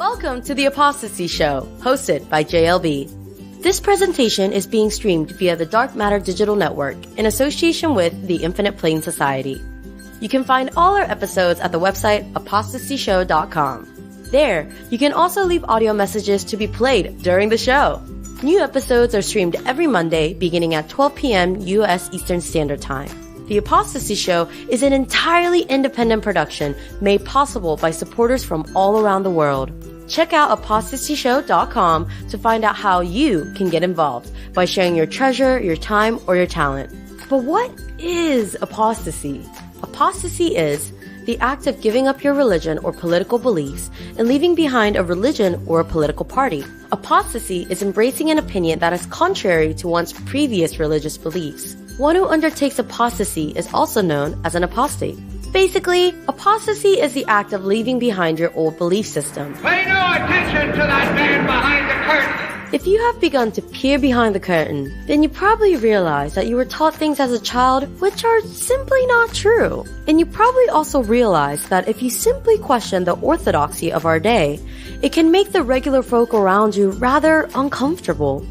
Welcome to the ApostaSee Show, hosted by JLB. This presentation is being streamed via the Dark Matter Digital Network in association with the Infinite Plane Society. You can find all our episodes at the website ApostaSeeShow.com. There, you can also leave audio messages to be played during the show. New episodes are streamed every Monday beginning at 12 p.m. U.S. Eastern Standard Time. The ApostaSee Show is an entirely independent production made possible by supporters from all around the world. Check out ApostaSeeShow.com to find out how you can get involved by sharing your treasure, your time, or your talent. But what is apostasy? Apostasy is the act of giving up your religion or political beliefs and leaving behind a religion or a political party. Apostasy is embracing an opinion that is contrary to one's previous religious beliefs. One who undertakes apostasy is also known as an apostate. Basically, apostasy is the act of leaving behind your old belief system. Pay no attention to that man behind the curtain! If you have begun to peer behind the curtain, then you probably realize that you were taught things as a child which are simply not true. And you probably also realize that if you simply question the orthodoxy of our day, it can make the regular folk around you rather uncomfortable.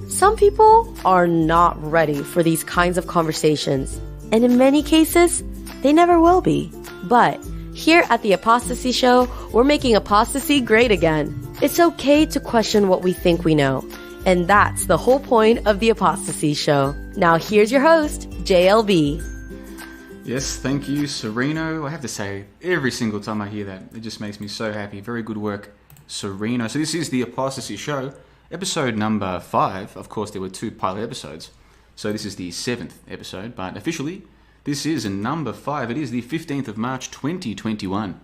Some people are not ready for these kinds of conversations, and in many cases, they never will be. But here at the ApostaSee Show, we're making apostasy great again. It's okay to question what we think we know, and that's the whole point of the ApostaSee Show. Now here's your host, JLB. Yes, thank you, Sereno. I have to say, every single time I hear that, it just makes me so happy. Very good work, Sereno. So this is the ApostaSee Show, episode number 5. Of course, there were 2 pilot episodes, so this is the 7th episode, but officially, this is number 5. It is the 15th of March, 2021,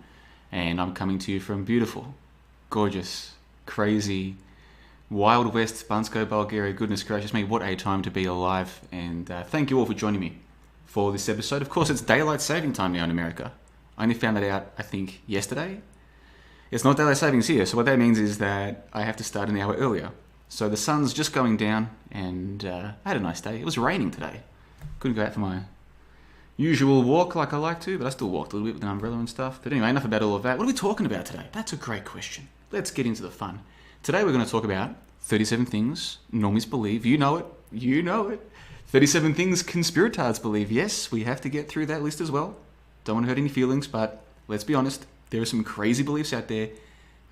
and I'm coming to you from beautiful, gorgeous, crazy, Wild West, Bansko, Bulgaria. Goodness gracious me, what a time to be alive. And thank you all for joining me for this episode. Of course, it's daylight saving time now in America. I only found that out, I think, yesterday. It's not daylight savings here, so what that means is that I have to start an hour earlier. So the sun's just going down, and I had a nice day. It was raining today. Couldn't go out for my usual walk like I like to, but I still walked a little bit with an umbrella and stuff. But anyway, enough about all of that. What are we talking about today? That's a great question. Let's get into the fun. Today we're going to talk about 37 things normies believe. You know it. You know it. 37 things conspiratards believe. Yes, we have to get through that list as well. Don't want to hurt any feelings, but let's be honest. There are some crazy beliefs out there.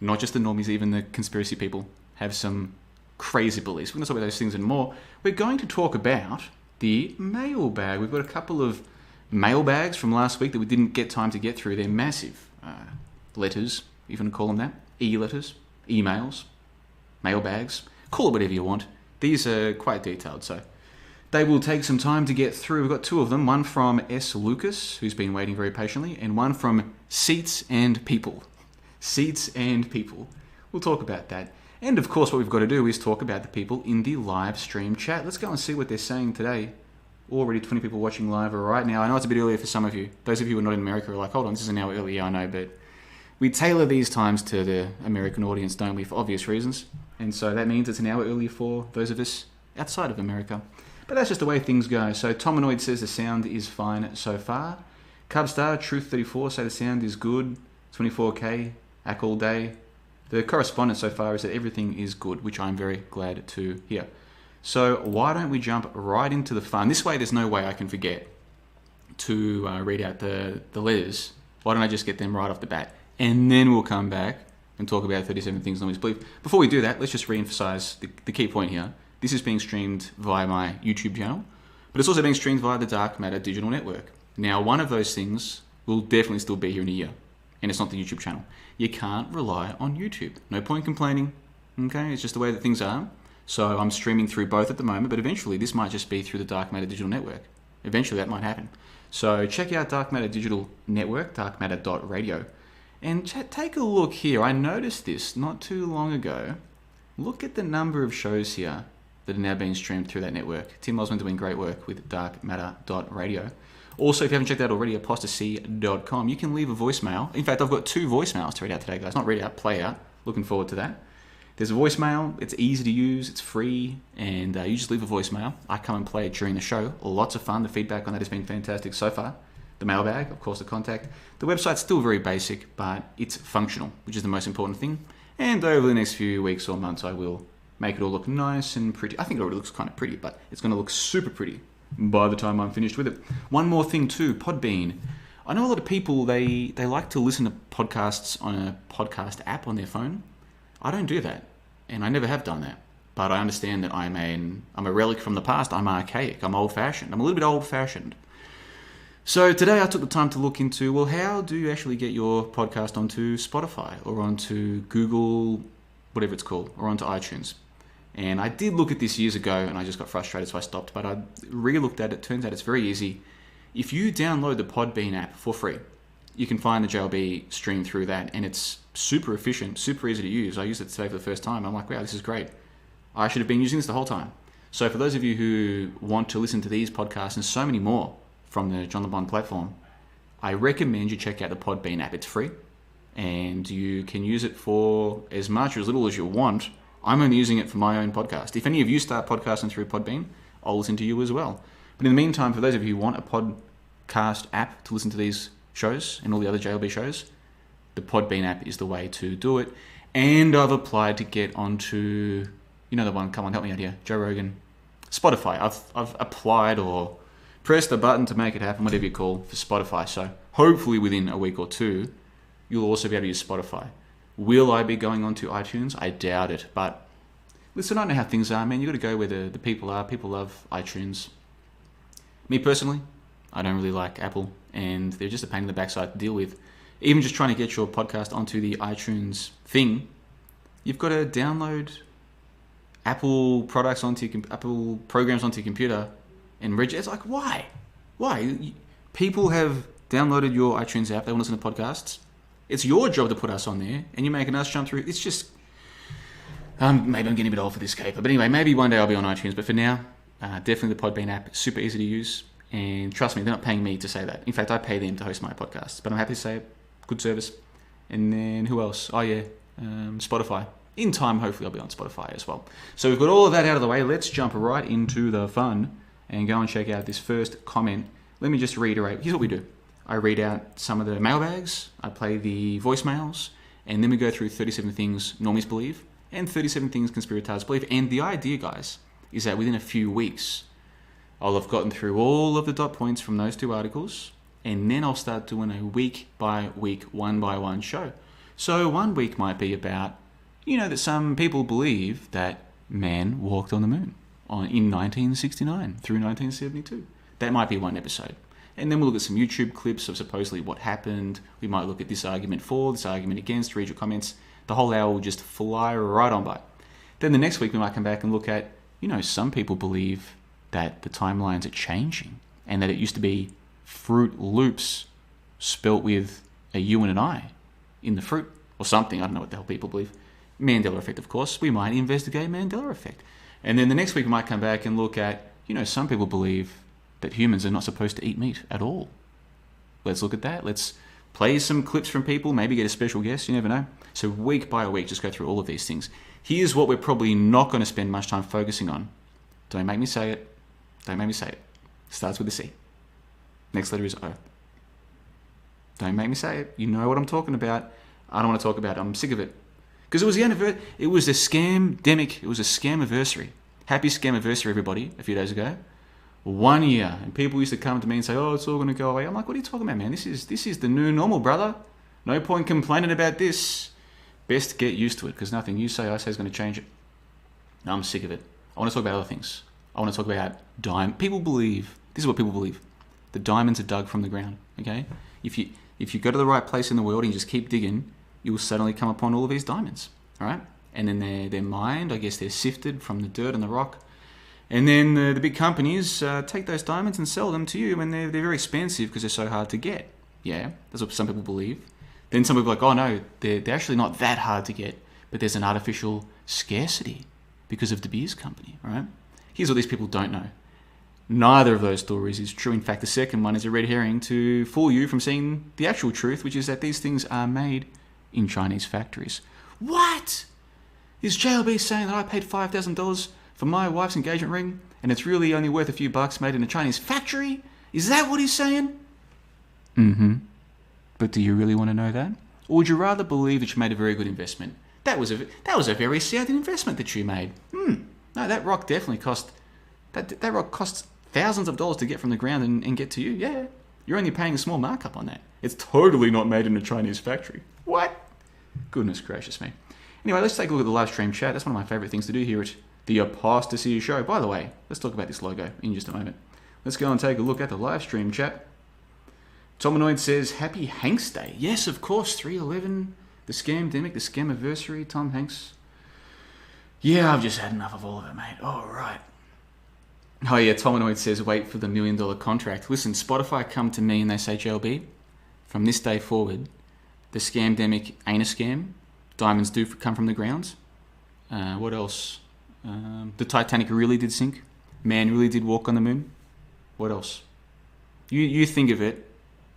Not just the normies, even the conspiracy people have some crazy beliefs. We're going to talk about those things and more. We're going to talk about the mailbag. We've got a couple of mailbags from last week that we didn't get time to get through. They're massive letters, if you want to call them that. E-letters, emails, mailbags, call it whatever you want. These are quite detailed, so they will take some time to get through. We've got 2 of them, one from S. Lucas, who's been waiting very patiently, and one from Seats and People. Seats and People. We'll talk about that. And of course, what we've got to do is talk about the people in the live stream chat. Let's go and see what they're saying today. Already 20 people watching live right now. I know it's a bit earlier for some of you. Those of you who are not in America are like, hold on, this is an hour earlier, I know, but we tailor these times to the American audience, don't we, for obvious reasons. And so that means it's an hour earlier for those of us outside of America. But that's just the way things go. So Tomanoid says the sound is fine so far. Cubstar, Truth34 say the sound is good. 24K, Ack all day. The correspondence so far is that everything is good, which I'm very glad to hear. So why don't we jump right into the fun? This way there's no way I can forget to read out the letters. Why don't I just get them right off the bat? And then we'll come back and talk about 37 things normies believe. Before we do that, let's just re-emphasize the key point here. This is being streamed via my YouTube channel, but it's also being streamed via the Dark Matter Digital Network. Now, one of those things will definitely still be here in a year, and it's not the YouTube channel. You can't rely on YouTube. No point complaining, okay? It's just the way that things are. So I'm streaming through both at the moment, but eventually this might just be through the Dark Matter Digital Network. Eventually that might happen. So check out Dark Matter Digital Network, darkmatter.radio. And take a look here. I noticed this not too long ago. Look at the number of shows here that are now being streamed through that network. Tim Osmond doing great work with darkmatter.radio. Also, if you haven't checked out already, ApostaSee.com, you can leave a voicemail. In fact, I've got 2 voicemails to read out today, guys. Not read out, play out. Looking forward to that. There's a voicemail, it's easy to use, it's free, and you just leave a voicemail. I come and play it during the show. Lots of fun. The feedback on that has been fantastic so far. The mailbag, of course, the contact. The website's still very basic, but it's functional, which is the most important thing. And over the next few weeks or months, I will make it all look nice and pretty. I think it already looks kind of pretty, but it's going to look super pretty by the time I'm finished with it. One more thing too, Podbean. I know a lot of people, they like to listen to podcasts on a podcast app on their phone. I don't do that, and I never have done that. But I understand that I'm a relic from the past. I'm archaic. I'm old-fashioned. I'm a little bit old-fashioned. So today I took the time to look into, well, how do you actually get your podcast onto Spotify or onto Google, whatever it's called, or onto iTunes? And I did look at this years ago, and I just got frustrated, so I stopped. But I re-looked at it. Turns out it's very easy. If you download the Podbean app for free, you can find the JLB stream through that, and it's super efficient, super easy to use. I used it today for the first time. I'm like, wow, this is great. I should have been using this the whole time. So for those of you who want to listen to these podcasts and so many more from the John LeBon platform, I recommend you check out the Podbean app. It's free, and you can use it for as much or as little as you want. I'm only using it for my own podcast. If any of you start podcasting through Podbean, I'll listen to you as well. But in the meantime, for those of you who want a podcast app to listen to these shows and all the other JLB shows, the Podbean app is the way to do it. And I've applied to get onto, you know the one, come on, help me out here, Joe Rogan, Spotify. I've applied or pressed a button to make it happen, whatever you call, for Spotify. So hopefully within a week or two, you'll also be able to use Spotify. Will I be going on to iTunes? I doubt it. But listen, I don't know how things are, man. You've got to go where the people are. People love iTunes. Me personally, I don't really like Apple, and they're just a pain in the backside to deal with. Even just trying to get your podcast onto the iTunes thing, you've got to download Apple products Apple programs onto your computer and register. It's like, why? Why? People have downloaded your iTunes app. They want to listen to podcasts. It's your job to put us on there, and you're making us jump through. It's just, maybe I'm getting a bit old for this caper. But anyway, maybe one day I'll be on iTunes. But for now, definitely the Podbean app. Super easy to use. And trust me, they're not paying me to say that. In fact, I pay them to host my podcasts. But I'm happy to say it. Good service. And then who else? Oh yeah, Spotify. In time, hopefully I'll be on Spotify as well. So we've got all of that out of the way. Let's jump right into the fun and go and check out this first comment. Let me just reiterate. Here's what we do. I read out some of the mailbags. I play the voicemails. And then we go through 37 things normies believe and 37 things conspirators believe. And the idea, guys, is that within a few weeks, I'll have gotten through all of the dot points from those two articles, and then I'll start doing a week by week, one by one show. So 1 week might be about, that some people believe that man walked on the moon in 1969 through 1972. That might be one episode. And then we'll look at some YouTube clips of supposedly what happened. We might look at this argument for, this argument against, read your comments. The whole hour will just fly right on by. Then the next week we might come back and look at, some people believe that the timelines are changing and that it used to be Fruit Loops spelt with a U and an I in the fruit or something. I don't know what the hell people believe. Mandela effect, of course. We might investigate Mandela effect. And then the next week we might come back and look at, some people believe that humans are not supposed to eat meat at all. Let's look at that. Let's play some clips from people, maybe get a special guest, you never know. So week by week, just go through all of these things. Here's what we're probably not going to spend much time focusing on. Don't make me say it. Don't make me say it. Starts with a C. Next letter is O. Don't make me say it. You know what I'm talking about. I don't want to talk about it. I'm sick of it. Because it was the anniversary. It was a scam-demic. It was a scam-iversary. Happy scam-iversary, everybody, a few days ago. 1 year. And people used to come to me and say, oh, it's all going to go away. I'm like, what are you talking about, man? This is the new normal, brother. No point complaining about this. Best get used to it, because nothing you say, I say is going to change it. I'm sick of it. I want to talk about other things. I want to talk about people believe, this is what people believe, the diamonds are dug from the ground, okay? If you go to the right place in the world and you just keep digging, you will suddenly come upon all of these diamonds, all right? And then they're mined, I guess they're sifted from the dirt and the rock. And then the big companies take those diamonds and sell them to you, and they're very expensive because they're so hard to get. Yeah, that's what some people believe. Then some people are like, oh no, they're actually not that hard to get, but there's an artificial scarcity because of De Beers Company, all right? Here's what these people don't know. Neither of those stories is true. In fact, the second one is a red herring to fool you from seeing the actual truth, which is that these things are made in Chinese factories. What? Is JLB saying that I paid $5,000 for my wife's engagement ring and it's really only worth a few bucks made in a Chinese factory? Is that what he's saying? Mm-hmm. But do you really want to know that? Or would you rather believe that you made a very good investment? That was a very sound investment that you made. No, that rock definitely cost... That rock costs thousands of dollars to get from the ground and get to you. Yeah, you're only paying a small markup on that. It's totally not made in a Chinese factory. What? Goodness gracious me. Anyway, let's take a look at the live stream chat. That's one of my favourite things to do here at the ApostaSee show. By the way, let's talk about this logo in just a moment. Let's go and take a look at the live stream chat. Tomanoid says, Happy Hanks Day. Yes, of course, 3/11, the scamdemic, the scamiversary, Tom Hanks. Yeah, I've just had enough of all of it, mate. All right. Oh yeah, Tomanoid says, wait for the $1 million contract. Listen, Spotify come to me and they say, JLB, from this day forward, the scamdemic ain't a scam. Diamonds do come from the ground. What else? The Titanic really did sink. Man really did walk on the moon. What else? You think of it,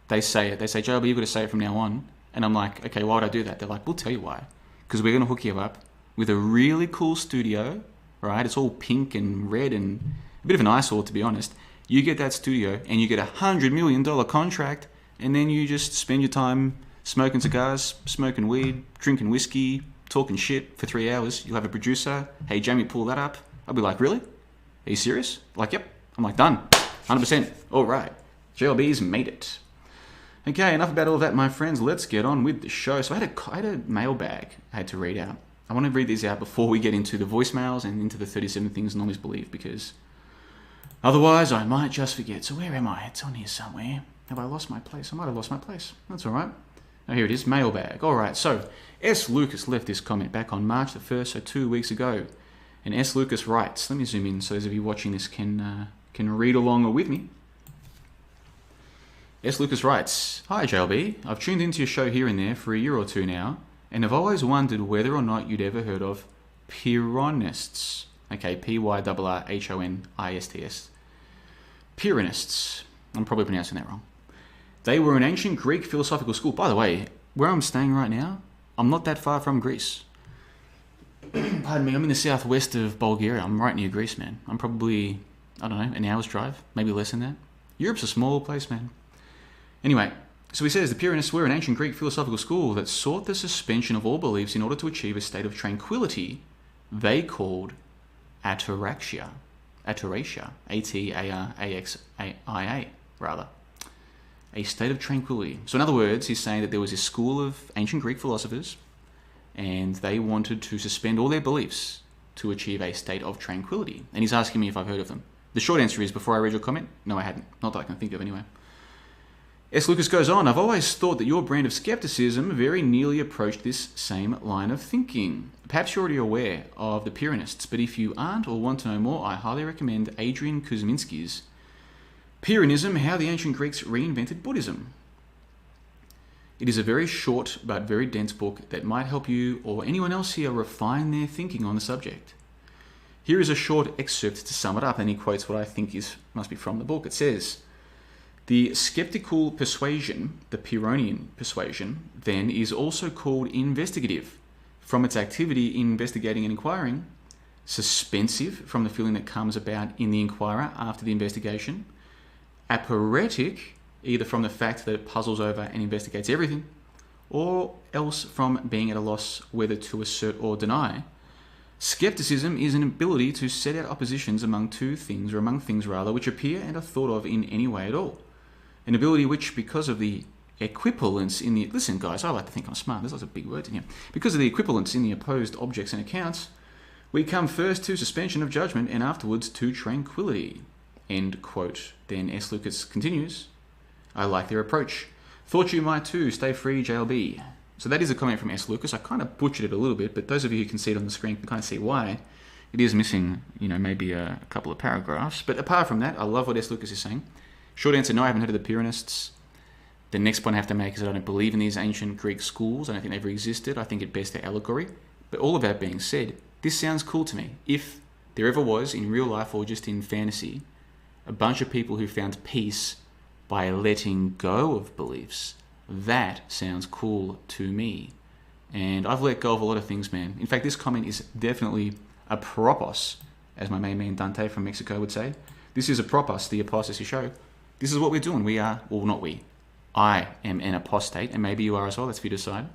they say it. They say, JLB, you've got to say it from now on. And I'm like, okay, why would I do that? They're like, we'll tell you why. Because we're going to hook you up with a really cool studio, right? It's all pink and red and a bit of an eyesore, to be honest. You get that studio and you get a $100 million contract, and then you just spend your time smoking cigars, smoking weed, drinking whiskey, talking shit for 3 hours. You'll have a producer. Hey, Jamie, pull that up. I'll be like, really? Are you serious? Like, yep. I'm like, done. 100%. All right. JLB's made it. Okay, enough about all of that, my friends. Let's get on with the show. So I had a mailbag I had to read out. I want to read these out before we get into the voicemails and into the 37 things normies believe, because otherwise I might just forget. So where am I? It's on here somewhere. Have I lost my place? I might have lost my place. That's all right. Oh, here it is, mailbag. All right, so S. Lucas left this comment back on March the 1st, so 2 weeks ago. And S. Lucas writes, let me zoom in so those of you watching this can read along with me. S. Lucas writes, Hi JLB, I've tuned into your show here and there for a year or two now, and have always wondered whether or not you'd ever heard of Pyrrhonists. Okay, Pyrrhonists. Pyrrhonists. I'm probably pronouncing that wrong. They were an ancient Greek philosophical school. By the way, where I'm staying right now, I'm not that far from Greece. Pardon me, I'm in the southwest of Bulgaria. I'm right near Greece, man. I'm probably, I don't know, an hour's drive, maybe less than that. Europe's a small place, man. Anyway, so he says, the Pyrrhonists were an ancient Greek philosophical school that sought the suspension of all beliefs in order to achieve a state of tranquility they called ataraxia. Ataraxia. A-T-A-R-A-X-I-A, rather. A state of tranquility. So in other words, he's saying that there was this school of ancient Greek philosophers, and they wanted to suspend all their beliefs to achieve a state of tranquility. And he's asking me if I've heard of them. The short answer is, before I read your comment, no, I hadn't. Not that I can think of anyway. S. Lucas goes on, I've always thought that your brand of skepticism very nearly approached this same line of thinking. Perhaps you're already aware of the Pyrrhonists, but if you aren't or want to know more, I highly recommend Adrian Kuzminski's Pyrrhonism, How the Ancient Greeks Reinvented Buddhism. It is a very short but very dense book that might help you or anyone else here refine their thinking on the subject. Here is a short excerpt to sum it up, and he quotes what I think must be from the book. It says, the skeptical persuasion, the Pyrrhonian persuasion, then is also called investigative, from its activity in investigating and inquiring, suspensive, from the feeling that comes about in the inquirer after the investigation, aporetic, either from the fact that it puzzles over and investigates everything, or else from being at a loss whether to assert or deny. Skepticism is an ability to set out oppositions among two things, or among things rather, which appear and are thought of in any way at all. An ability which, because of the equivalence in the... Listen, guys, I like to think I'm smart. There's lots of big words in here. Because of the equivalence in the opposed objects and accounts, we come first to suspension of judgment and afterwards to tranquility. End quote. Then S. Lucas continues, I like their approach. Thought you might too. Stay free, JLB. So that is a comment from S. Lucas. I kind of butchered it a little bit, but those of you who can see it on the screen can kind of see why. It is missing, maybe a couple of paragraphs. But apart from that, I love what S. Lucas is saying. Short answer, no, I haven't heard of the Pyrrhonists. The next point I have to make is that I don't believe in these ancient Greek schools. I don't think they ever existed. I think at best they're allegory. But all of that being said, this sounds cool to me. If there ever was, in real life or just in fantasy, a bunch of people who found peace by letting go of beliefs, that sounds cool to me. And I've let go of a lot of things, man. In fact, this comment is definitely a propos, as my main man Dante from Mexico would say. This is a propos, the ApostaSee show. This is what we're doing. We are, well, not we. I am an apostate, and maybe you are as well, let's for you decide.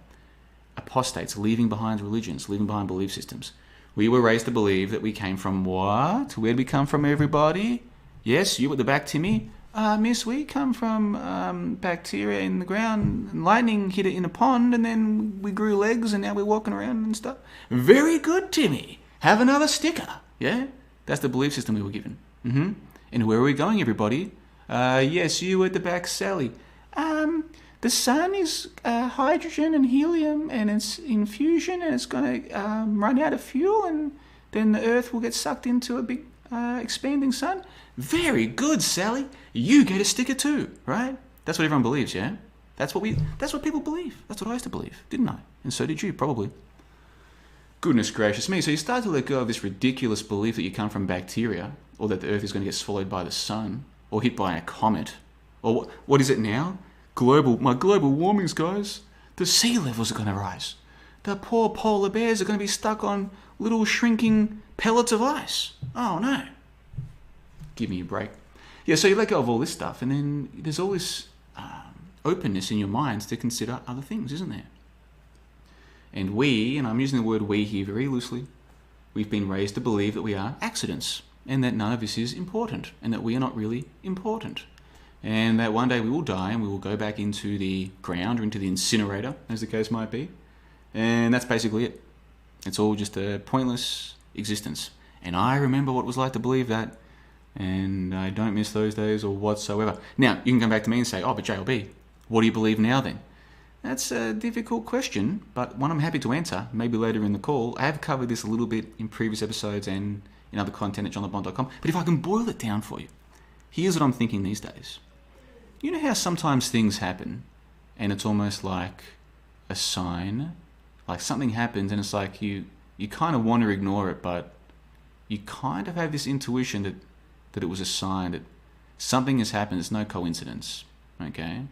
apostates, leaving behind religions, leaving behind belief systems. We were raised to believe that we came from what? Where did we come from, everybody? Yes, you at the back, Timmy. Miss, we come from bacteria in the ground, and lightning hit it in a pond, and then we grew legs, and now we're walking around and stuff. Very good, Timmy. Have another sticker. Yeah? That's the belief system we were given. And where are we going, everybody? Yes, you at the back, Sally. The sun is hydrogen and helium, and it's in fusion, and it's going to run out of fuel, and then the Earth will get sucked into a big expanding sun. Very good, Sally. You get a sticker too, right? That's what everyone believes, yeah? That's what people believe. That's what I used to believe, didn't I? And so did you, probably. Goodness gracious me. So you start to let go of this ridiculous belief that you come from bacteria, or that the Earth is going to get swallowed by the sun, or hit by a comet. Or what is it now? Global warmings, guys. The sea levels are going to rise. The poor polar bears are going to be stuck on little shrinking pellets of ice. Oh no. Give me a break. Yeah, so you let go of all this stuff, and then there's all this openness in your minds to consider other things, isn't there? And we, and I'm using the word we here very loosely, we've been raised to believe that we are accidents, and that none of this is important, and that we are not really important. And that one day we will die, and we will go back into the ground, or into the incinerator, as the case might be. And that's basically it. It's all just a pointless existence. And I remember what it was like to believe that, and I don't miss those days or whatsoever. Now, you can come back to me and say, oh, but JLB, what do you believe now then? That's a difficult question, but one I'm happy to answer, maybe later in the call. I have covered this a little bit in previous episodes and in other content at johnlebond.com, but if I can boil it down for you, here's what I'm thinking these days. You know how sometimes things happen, and it's almost like a sign? Like something happens, and it's like you kind of want to ignore it, but you kind of have this intuition that it was a sign that something has happened. It's no coincidence, okay?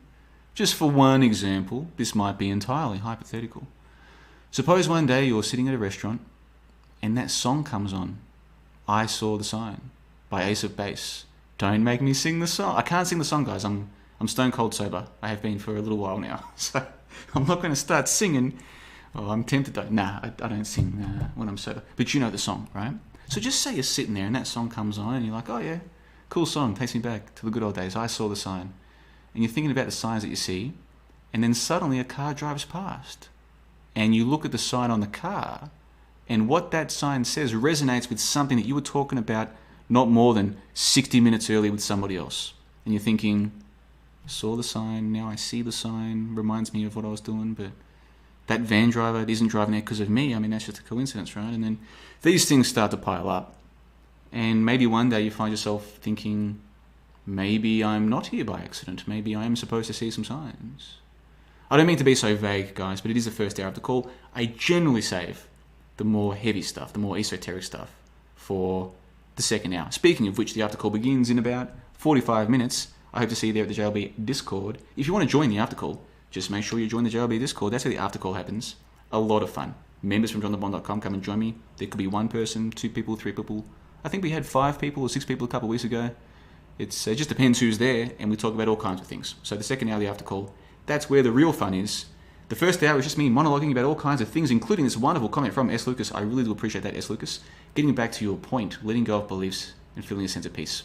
Just for one example, this might be entirely hypothetical. Suppose one day you're sitting at a restaurant and that song comes on, I Saw the Sign, by Ace of Base. Don't make me sing the song. I can't sing the song, guys. I'm stone cold sober. I have been for a little while now. So I'm not going to start singing. Oh, I'm tempted though. Nah, I don't sing when I'm sober. But you know the song, right? So just say you're sitting there and that song comes on and you're like, oh yeah, cool song. Takes me back to the good old days. I saw the sign. And you're thinking about the signs that you see. And then suddenly a car drives past. And you look at the sign on the car. And what that sign says resonates with something that you were talking about not more than 60 minutes earlier with somebody else. And you're thinking, I saw the sign, now I see the sign, reminds me of what I was doing, but that van driver isn't driving there because of me. I mean, that's just a coincidence, right? And then these things start to pile up. And maybe one day you find yourself thinking, maybe I'm not here by accident. Maybe I am supposed to see some signs. I don't mean to be so vague, guys, but it is the first hour of the call. I generally save the more heavy stuff, the more esoteric stuff for the second hour. Speaking of which, the after call begins in about 45 minutes. I hope to see you there at the JLB Discord. If you want to join the after call, just make sure you join the JLB Discord. That's where the after call happens. A lot of fun. Members from johnlebond.com come and join me. There could be one person, 2 people, 3 people. I think we had 5 people or 6 people a couple of weeks ago. It just depends who's there, and we talk about all kinds of things. So the second hour of the after call, that's where the real fun is. The first hour is just me monologuing about all kinds of things, including this wonderful comment from S. Lucas. I really do appreciate that, S. Lucas. Getting back to your point, letting go of beliefs and feeling a sense of peace.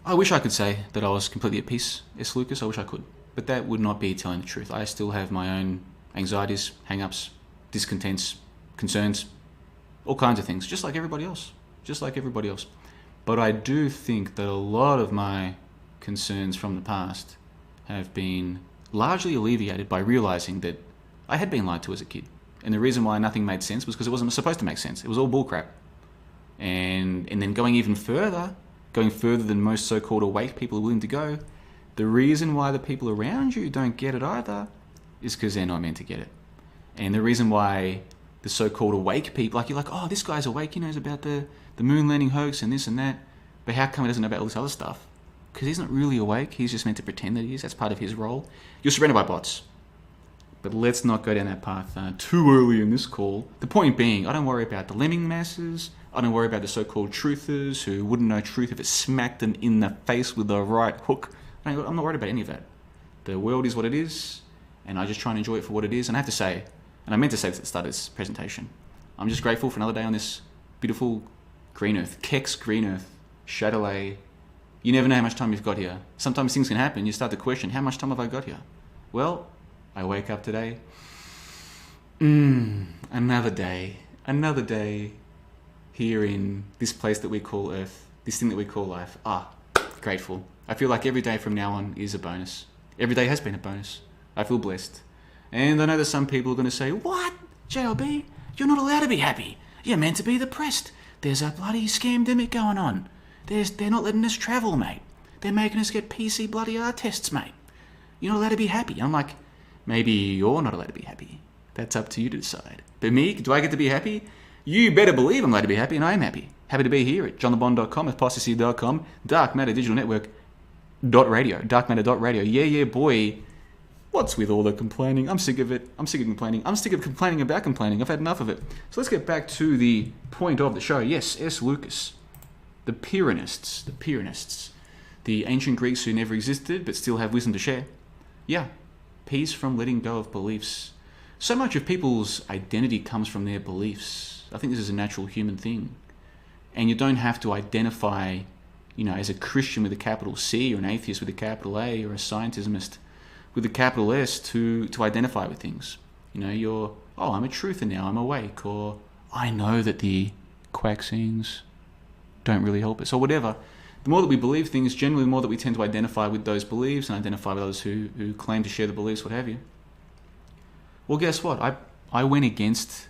I wish I could say that I was completely at peace, S. Lucas. I wish I could. But that would not be telling the truth. I still have my own anxieties, hang-ups, discontents, concerns, all kinds of things, just like everybody else. Just like everybody else. But I do think that a lot of my concerns from the past have been largely alleviated by realizing that I had been lied to as a kid. And the reason why nothing made sense was because it wasn't supposed to make sense. It was all bullcrap. And then going further than most so-called awake people are willing to go, the reason why the people around you don't get it either is because they're not meant to get it. And the reason why the so-called awake people, like you're like, oh, this guy's awake, he knows about the moon landing hoax and this and that, but how come he doesn't know about all this other stuff? Because he's not really awake, he's just meant to pretend that he is. That's part of his role. You're surrounded by bots. But let's not go down that path too early in this call. The point being, I don't worry about the lemming masses. I don't worry about the so-called truthers who wouldn't know truth if it smacked them in the face with the right hook. I'm not worried about any of that. The world is what it is, and I just try and enjoy it for what it is. And I have to say, and I meant to say this at the start of this presentation, I'm just grateful for another day on this beautiful green earth, Kex green earth, Chatelet. You never know how much time you've got here. Sometimes things can happen. You start to question, how much time have I got here? Well, I wake up today. Another day here in this place that we call Earth, this thing that we call life. Grateful. I feel like every day from now on is a bonus. Every day has been a bonus. I feel blessed. And I know that some people are going to say, what? JLB, you're not allowed to be happy. You're meant to be depressed. There's a bloody scamdemic going on. They're not letting us travel, mate. They're making us get PC bloody R tests, mate. You're not allowed to be happy. I'm like, maybe you're not allowed to be happy. That's up to you to decide. But me, do I get to be happy? You better believe I'm allowed to be happy, and I am happy. Happy to be here at johnthebond.com, ApostaSee.com, Dark Matter Digital Network .radio, darkmatter.radio. Yeah, boy. What's with all the complaining? I'm sick of it. I'm sick of complaining. I'm sick of complaining about complaining. I've had enough of it. So let's get back to the point of the show. Yes, S. Lucas. The Pyrrhonists. The ancient Greeks who never existed but still have wisdom to share. Yeah, peace from letting go of beliefs. So much of people's identity comes from their beliefs. I think this is a natural human thing. And you don't have to identify, as a Christian with a capital C, or an atheist with a capital A, or a scientismist with a capital S to identify with things. I'm a truther now, I'm awake, or I know that the quackscenes don't really help us, or whatever. The more that we believe things, generally the more that we tend to identify with those beliefs and identify with others who claim to share the beliefs, what have you. Well, guess what? I went against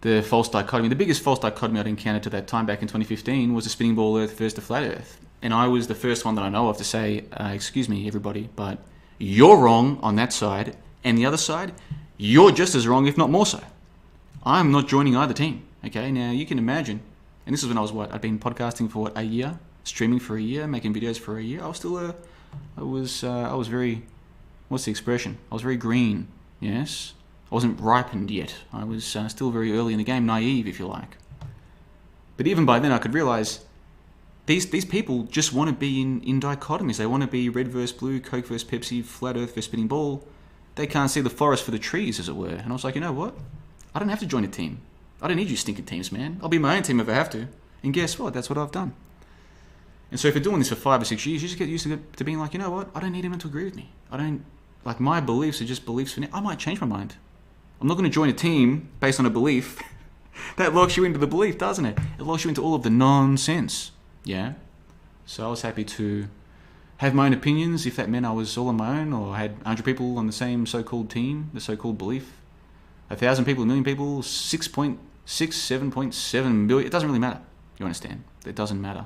the false dichotomy. The biggest false dichotomy I'd encountered to that time back in 2015 was the spinning ball Earth versus the flat Earth. And I was the first one that I know of to say, excuse me, everybody, but you're wrong on that side, and the other side, you're just as wrong, if not more so. I'm not joining either team. Okay, now you can imagine, and this is when I'd been podcasting for a year, streaming for a year, making videos for a year. I was still, I was very, what's the expression? I was very green, yes? I wasn't ripened yet. I was still very early in the game, naive, if you like. But even by then, I could realize these people just want to be in dichotomies. They want to be red versus blue, Coke versus Pepsi, flat Earth versus spinning ball. They can't see the forest for the trees, as it were. And I was like, you know what? I don't have to join a team. I don't need you stinking teams, man. I'll be my own team if I have to. And guess what? That's what I've done. And so if you're doing this for 5 or 6 years, you just get used to being like, you know what? I don't need anyone to agree with me. My beliefs are just beliefs for now. I might change my mind. I'm not going to join a team based on a belief. That locks you into the belief, doesn't it? It locks you into all of the nonsense. Yeah? So I was happy to have my own opinions if that meant I was all on my own, or I had 100 people on the same so-called team, the so-called belief. 1,000 people, 1 million people, 6.6, 7.7 billion. It doesn't really matter. You understand? It doesn't matter.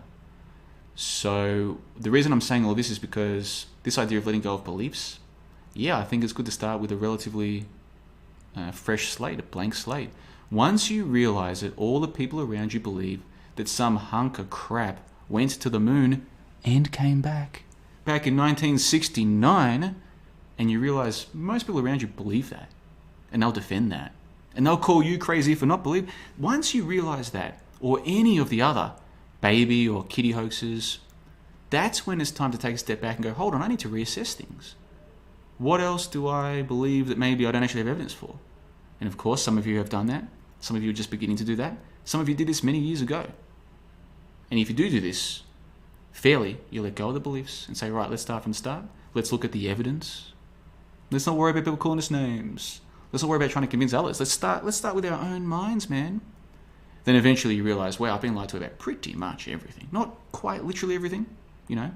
So the reason I'm saying all this is because this idea of letting go of beliefs, yeah, I think it's good to start with a relatively fresh slate, a blank slate. Once you realize that all the people around you believe that some hunk of crap went to the moon and came back in 1969, and you realize most people around you believe that, and they'll defend that, and they'll call you crazy for not believing. Once you realize that, or any of the other baby or kiddie hoaxes, that's when it's time to take a step back and go, hold on, I need to reassess things. What else do I believe that maybe I don't actually have evidence for? And of course, some of you have done that. Some of you are just beginning to do that. Some of you did this many years ago. And if you do this fairly, you let go of the beliefs and say, right, let's start from the start. Let's look at the evidence. Let's not worry about people calling us names. Let's not worry about trying to convince others. Let's start with our own minds, man. Then eventually you realize, wow, I've been lied to about pretty much everything. Not quite literally everything.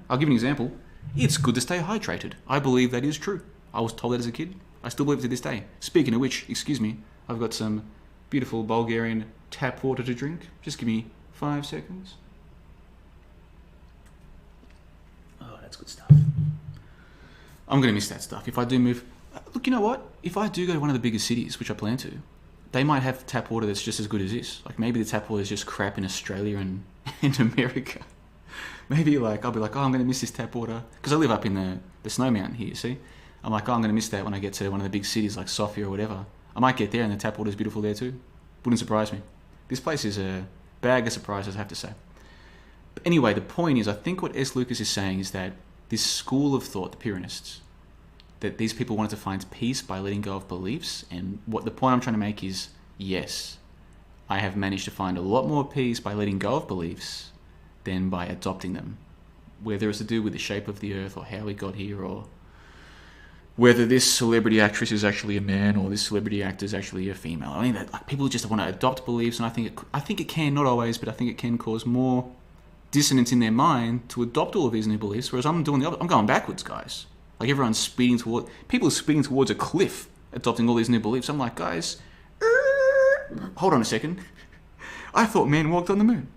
I'll give you an example. It's good to stay hydrated. I believe that is true. I was told that as a kid. I still believe it to this day. Speaking of which, excuse me, I've got some beautiful Bulgarian tap water to drink. Just give me 5 seconds. Oh, that's good stuff. I'm going to miss that stuff. If I do move... Look, you know what? If I do go to one of the bigger cities, which I plan to, they might have tap water that's just as good as this. Like maybe the tap water is just crap in Australia and in America. Maybe I'll be like, oh, I'm going to miss this tap water. Because I live up in the snow mountain here, you see? I'm like, oh, I'm going to miss that when I get to one of the big cities like Sofia or whatever. I might get there and the tap water is beautiful there too. Wouldn't surprise me. This place is a bag of surprises, I have to say. But anyway, the point is, I think what S. Lucas is saying is that this school of thought, the Pyrrhonists, that these people wanted to find peace by letting go of beliefs. And what the point I'm trying to make is, yes, I have managed to find a lot more peace by letting go of beliefs than by adopting them. Whether it's to do with the shape of the earth or how we got here, or whether this celebrity actress is actually a man or this celebrity actor is actually a female. I mean, that, like, people just want to adopt beliefs, and I think it can, not always, but I think it can cause more dissonance in their mind to adopt all of these new beliefs, whereas I'm doing the opposite. I'm going backwards, guys. Like, people are speeding towards a cliff adopting all these new beliefs. I'm like, guys, hold on a second. I thought men walked on the moon.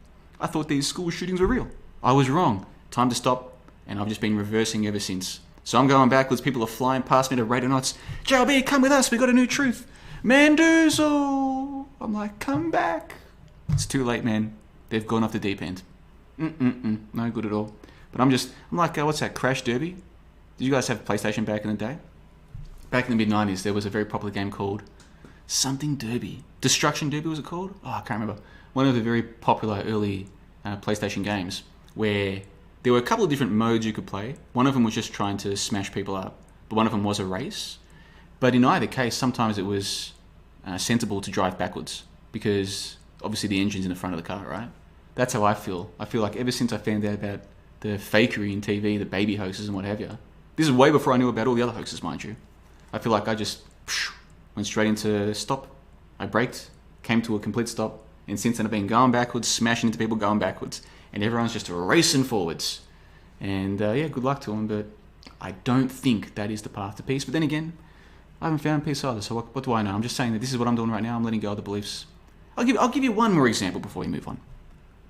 I thought these school shootings were real. I was wrong. Time to stop, and I've just been reversing ever since. So I'm going backwards. People are flying past me at a rate of knots. JLB, come with us. We got a new truth. Mandoozle. I'm like, come back. It's too late, man. They've gone off the deep end. No good at all. But I'm like, what's that, Crash Derby? Did you guys have PlayStation back in the day? Back in the mid-90s, there was a very popular game called something Derby. Destruction Derby, was it called? Oh, I can't remember. One of the very popular early PlayStation games where there were a couple of different modes you could play. One of them was just trying to smash people up, but one of them was a race. But in either case, sometimes it was sensible to drive backwards because obviously the engine's in the front of the car, right? That's how I feel. I feel like ever since I found out about the fakery in TV, the baby hoaxes and what have you, this is way before I knew about all the other hoaxes, mind you. I feel like I just went straight into stop. I braked, came to a complete stop, and since then I've been going backwards, smashing into people, going backwards, and everyone's just racing forwards. And good luck to them, but I don't think that is the path to peace. But then again, I haven't found peace either, so what do I know? I'm just saying that this is what I'm doing right now. I'm letting go of the beliefs. I'll give you one more example before we move on.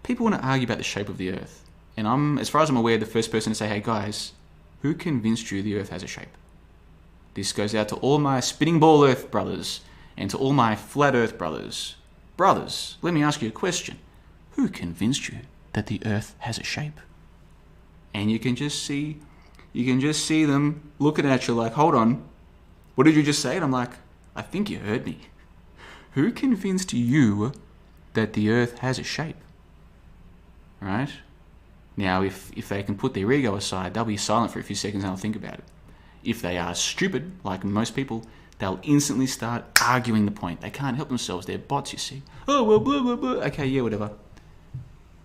People want to argue about the shape of the earth, and as far as I'm aware, the first person to say, hey guys, who convinced you the earth has a shape? This goes out to all my spinning ball earth brothers and to all my flat earth brothers. Brothers, let me ask you a question. Who convinced you that the earth has a shape? And you can just see them looking at you like, hold on, what did you just say? And I'm like, I think you heard me. Who convinced you that the earth has a shape? Right? Now, if they can put their ego aside, they'll be silent for a few seconds and they'll think about it. If they are stupid, like most people, they'll instantly start arguing the point. They can't help themselves. They're bots, you see. Oh, well, blah, blah, blah. Okay, yeah, whatever.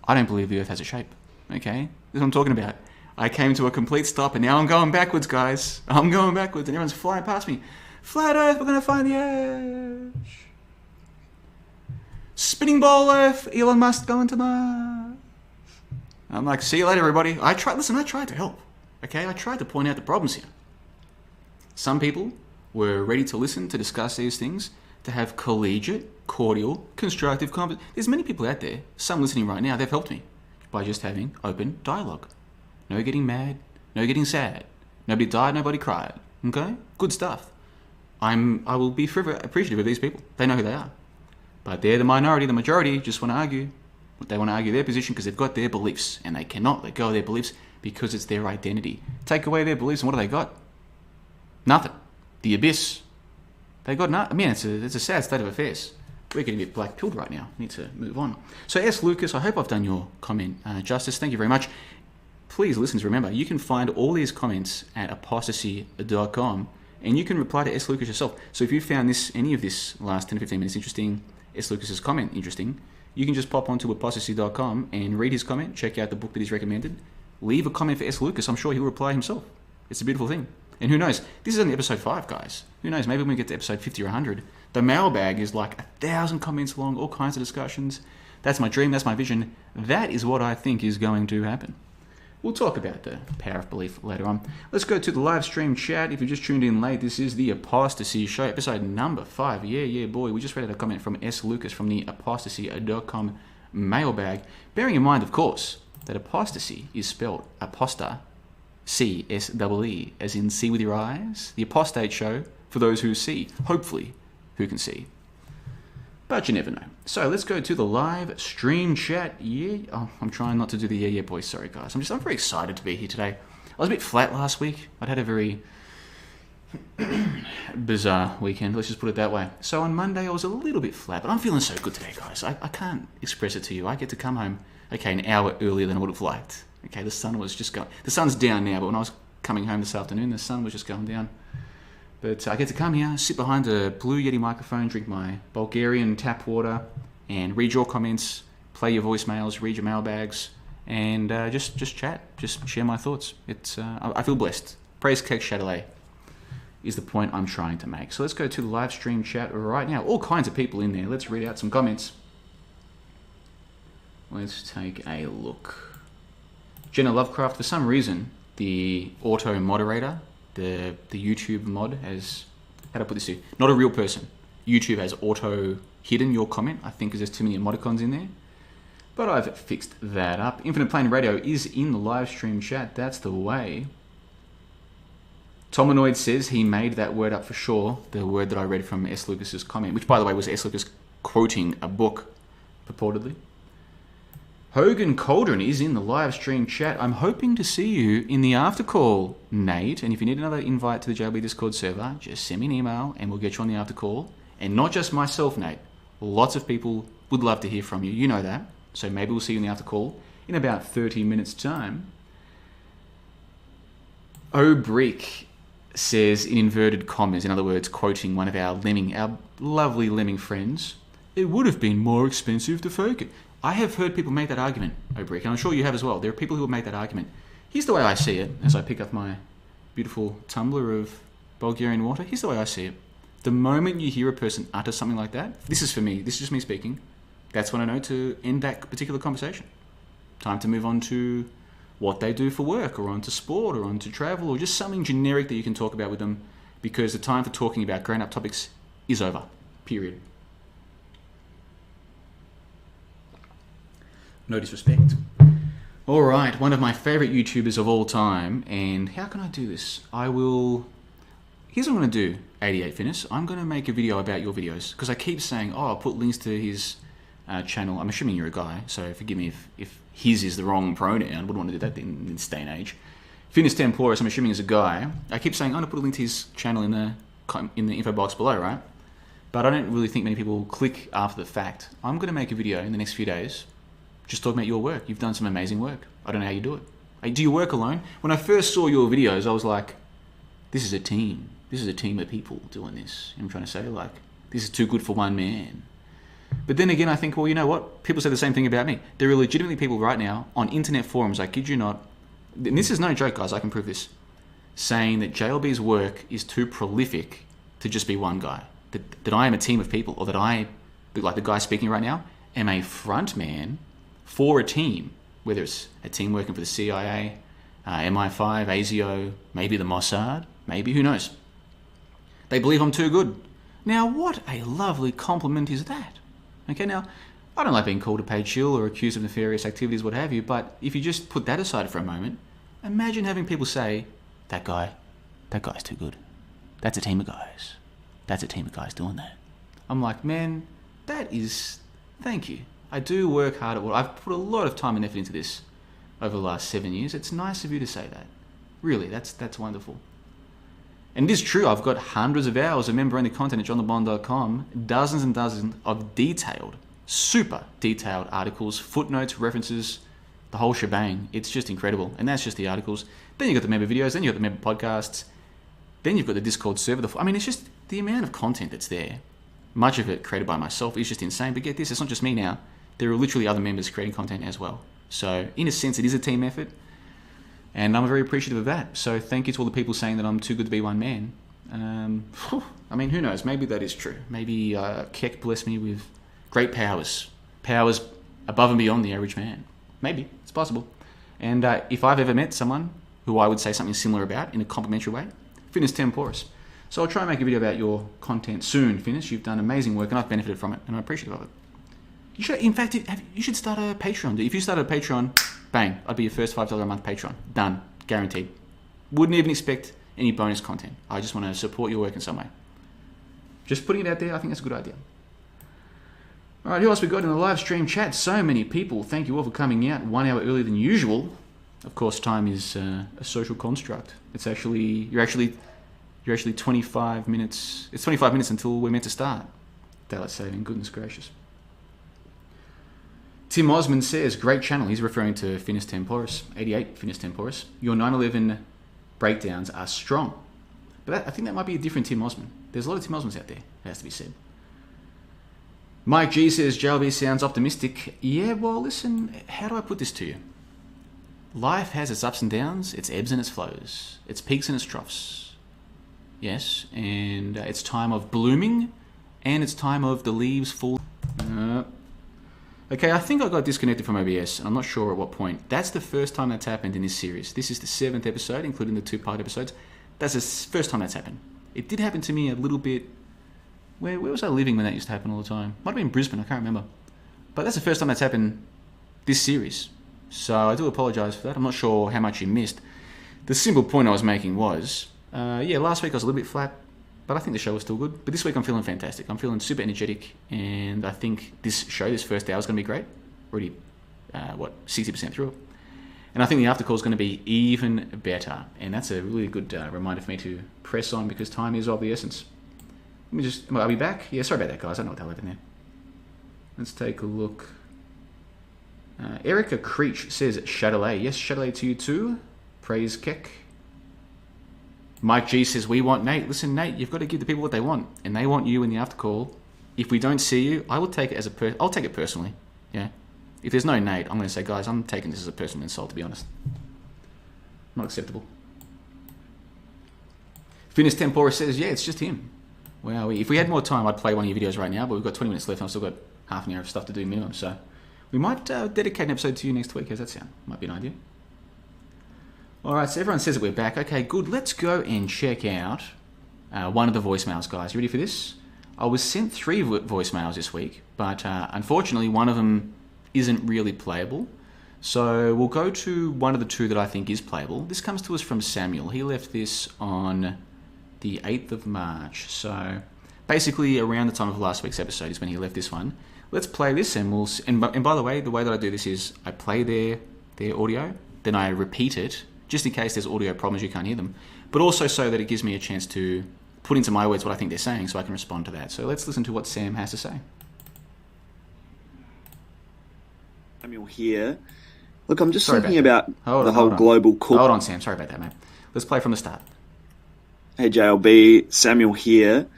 I don't believe the earth has a shape. Okay? This is what I'm talking about. I came to a complete stop and now I'm going backwards, guys. I'm going backwards and everyone's flying past me. Flat earth, we're going to find the edge. Spinning ball earth, Elon Musk going to Mars. I'm like, see you later, everybody. I tried to help. Okay? I tried to point out the problems here. Some people were ready to listen, to discuss these things, to have collegiate, cordial, constructive conversation. There's many people out there, some listening right now, they've helped me by just having open dialogue. No getting mad, no getting sad. Nobody died, nobody cried. Okay? Good stuff. I will be forever appreciative of these people. They know who they are. But they're the minority. The majority just want to argue. They want to argue their position because they've got their beliefs and they cannot let go of their beliefs because it's their identity. Take away their beliefs and what do they got? Nothing. The abyss. They got nothing. I mean, it's a sad state of affairs. We're getting a bit black-pilled right now. We need to move on. So S. Lucas, I hope I've done your comment justice. Thank you very much. Please, listeners, remember, you can find all these comments at ApostaSee.com and you can reply to S. Lucas yourself. So if you found any of this last 10 to 15 minutes interesting, S. Lucas's comment interesting, you can just pop onto ApostaSee.com and read his comment, check out the book that he's recommended, leave a comment for S. Lucas. I'm sure he'll reply himself. It's a beautiful thing. And who knows? This is only episode 5, guys. Who knows? Maybe when we get to episode 50 or 100, the mailbag is like 1,000 comments long, all kinds of discussions. That's my dream. That's my vision. That is what I think is going to happen. We'll talk about the power of belief later on. Let's go to the live stream chat. If you just tuned in late, this is the ApostaSee Show, episode number 5. Yeah, boy. We just read out a comment from S. Lucas from the ApostaSee.com mailbag. Bearing in mind, of course, that apostasy is spelled aposta, C-S-E-E, as in see with your eyes. The Apostate Show for those who see. Hopefully, who can see. But you never know. So let's go to the live stream chat. Yeah, I'm trying not to do the yeah boys. Sorry guys. I'm very excited to be here today. I was a bit flat last week. I'd had a very bizarre weekend. Let's just put it that way. So on Monday I was a little bit flat, but I'm feeling so good today, guys. I can't express it to you. I get to come home, an hour earlier than I would have liked. The sun was just going. The sun's down now, but when I was coming home this afternoon, the sun was just going down. But I get to come here, sit behind a Blue Yeti microphone, drink my Bulgarian tap water, and read your comments, play your voicemails, read your mailbags, and just chat, just share my thoughts. I feel blessed. Praise Keck Chatelet is the point I'm trying to make. So let's go to the live stream chat right now. All kinds of people in there. Let's read out some comments. Let's take a look. Jenna Lovecraft, for some reason, the auto moderator, the YouTube mod has, how do I put this here? Not a real person. YouTube has auto hidden your comment, I think, because there's too many emoticons in there. But I've fixed that up. Infinite Plane Radio is in the live stream chat. That's the way. Tomanoid says he made that word up for sure. The word that I read from S. Lucas's comment, which, by the way, was S. Lucas quoting a book, purportedly. Hogan Cauldron is in the live stream chat. I'm hoping to see you in the after call, Nate. And if you need another invite to the JLB Discord server, just send me an email and we'll get you on the after call. And not just myself, Nate. Lots of people would love to hear from you. You know that. So maybe we'll see you in the after call in about 30 minutes' time. O'Brick says in inverted commas, in other words, quoting one of our lovely lemming friends, it would have been more expensive to fake it. I have heard people make that argument, O'Brick, and I'm sure you have as well. There are people who will make that argument. Here's the way I see it, as I pick up my beautiful tumbler of Bulgarian water. Here's the way I see it. The moment you hear a person utter something like that, this is for me, this is just me speaking, that's when I know to end that particular conversation. Time to move on to what they do for work, or on to sport, or on to travel, or just something generic that you can talk about with them, because the time for talking about grown-up topics is over. Period. No disrespect. All right, one of my favorite YouTubers of all time, and how can I do this? Here's what I'm going to do, 88 Finis. I'm going to make a video about your videos, because I keep saying, I'll put links to his channel. I'm assuming you're a guy, so forgive me if his is the wrong pronoun. I wouldn't want to do that in this day and age. Finis Temporis, I'm assuming is a guy. I keep saying, I'm going to put a link to his channel in the info box below, right? But I don't really think many people will click after the fact. I'm going to make a video in the next few days just talking about your work. You've done some amazing work. I don't know how you do it. Do you work alone? When I first saw your videos, I was like, this is a team. This is a team of people doing this. I'm trying to say, like, this is too good for one man. But then again, I think, well, you know what? People say the same thing about me. There are legitimately people right now on internet forums, I kid you not, and this is no joke, guys, I can prove this, saying that JLB's work is too prolific to just be one guy. That I am a team of people, or that I, like the guy speaking right now, am a front man for a team, whether it's a team working for the CIA, MI5, ASIO, maybe the Mossad, maybe, who knows. They believe I'm too good. Now, what a lovely compliment is that? Okay, now, I don't like being called a paid shill or accused of nefarious activities, what have you, but if you just put that aside for a moment, imagine having people say, that guy's too good. That's a team of guys. That's a team of guys doing that. I'm like, man, thank you. I do work hard at what I've put a lot of time and effort into this over the last 7 years. It's nice of you to say that. Really, that's wonderful. And it is true, I've got hundreds of hours of member-only content at johnthebond.com, dozens and dozens of detailed, super detailed articles, footnotes, references, the whole shebang. It's just incredible. And that's just the articles. Then you've got the member videos, then you've got the member podcasts, then you've got the Discord server. I mean, it's just the amount of content that's there. Much of it created by myself is just insane. But get this, it's not just me now. There are literally other members creating content as well. So in a sense, it is a team effort. And I'm very appreciative of that. So thank you to all the people saying that I'm too good to be one man. I mean, who knows? Maybe that is true. Maybe Keck blessed me with great powers. Powers above and beyond the average man. Maybe. It's possible. And if I've ever met someone who I would say something similar about in a complimentary way, Finis Temporis. So I'll try and make a video about your content soon, Finis. You've done amazing work and I've benefited from it and I'm appreciative of it. You should, in fact, you should start a Patreon. If you started a Patreon, bang, I'd be your first $5 a month Patreon. Done. Guaranteed. Wouldn't even expect any bonus content. I just want to support your work in some way. Just putting it out there, I think that's a good idea. All right, who else we got in the live stream chat? So many people. Thank you all for coming out 1 hour earlier than usual. Of course, time is a social construct. It's actually, you're actually 25 minutes. It's 25 minutes until we're meant to start. Daylight saving, goodness gracious. Tim Osmond says, great channel. He's referring to Finis Temporis, 88 Finis Temporis. Your 9/11 breakdowns are strong. But I think that might be a different Tim Osman. There's a lot of Tim Osmans out there, it has to be said. Mike G says, JLB sounds optimistic. Yeah, well, listen, how do I put this to you? Life has its ups and downs, its ebbs and its flows, its peaks and its troughs. Yes, and it's time of blooming, and it's time of the leaves fall. Okay, I think I got disconnected from OBS, and I'm not sure at what point. That's the first time that's happened in this series. This is the 7th episode, including the 2-part episodes. That's the first time that's happened. It did happen to me a little bit. Where was I living when that used to happen all the time? Might have been Brisbane, I can't remember. But that's the first time that's happened this series. So I do apologise for that. I'm not sure how much you missed. The simple point I was making was, last week I was a little bit flat, but I think the show was still good. But this week I'm feeling fantastic. I'm feeling super energetic, and I think this first hour is going to be great. Already, 60% through it. And I think the after call is going to be even better. And that's a really good reminder for me to press on, because time is of the essence. I'll be back. Yeah, sorry about that, guys. I don't know what the hell happened there. Let's take a look. Erica Creech says Chatelet. Yes, Chatelet to you too. Praise Keck. Mike G says, we want Nate. Listen, Nate, you've got to give the people what they want. And they want you in the after call. If we don't see you, I will take it as I'll take it personally. Yeah. If there's no Nate, I'm going to say, guys, I'm taking this as a personal insult, to be honest. Not acceptable. Finis Tempora says, yeah, it's just him. Wow, if we had more time, I'd play one of your videos right now, but we've got 20 minutes left and I've still got half an hour of stuff to do minimum, so we might dedicate an episode to you next week. How's that sound? Might be an idea. Alright, so everyone says that we're back. Okay, good. Let's go and check out one of the voicemails, guys. You ready for this? I was sent 3 voicemails this week, but unfortunately one of them isn't really playable. So we'll go to one of the 2 that I think is playable. This comes to us from Samuel. He left this on the 8th of March. So basically around the time of last week's episode is when he left this one. Let's play this, and and by the way that I do this is I play their audio, then I repeat it, just in case there's audio problems you can't hear them, but also so that it gives me a chance to put into my words what I think they're saying so I can respond to that. So let's listen to what Sam has to say. Samuel here. Look, I'm just thinking about the whole global cool. Hold on, Sam. Sorry about that, mate. Let's play from the start. Hey, JLB. Samuel here.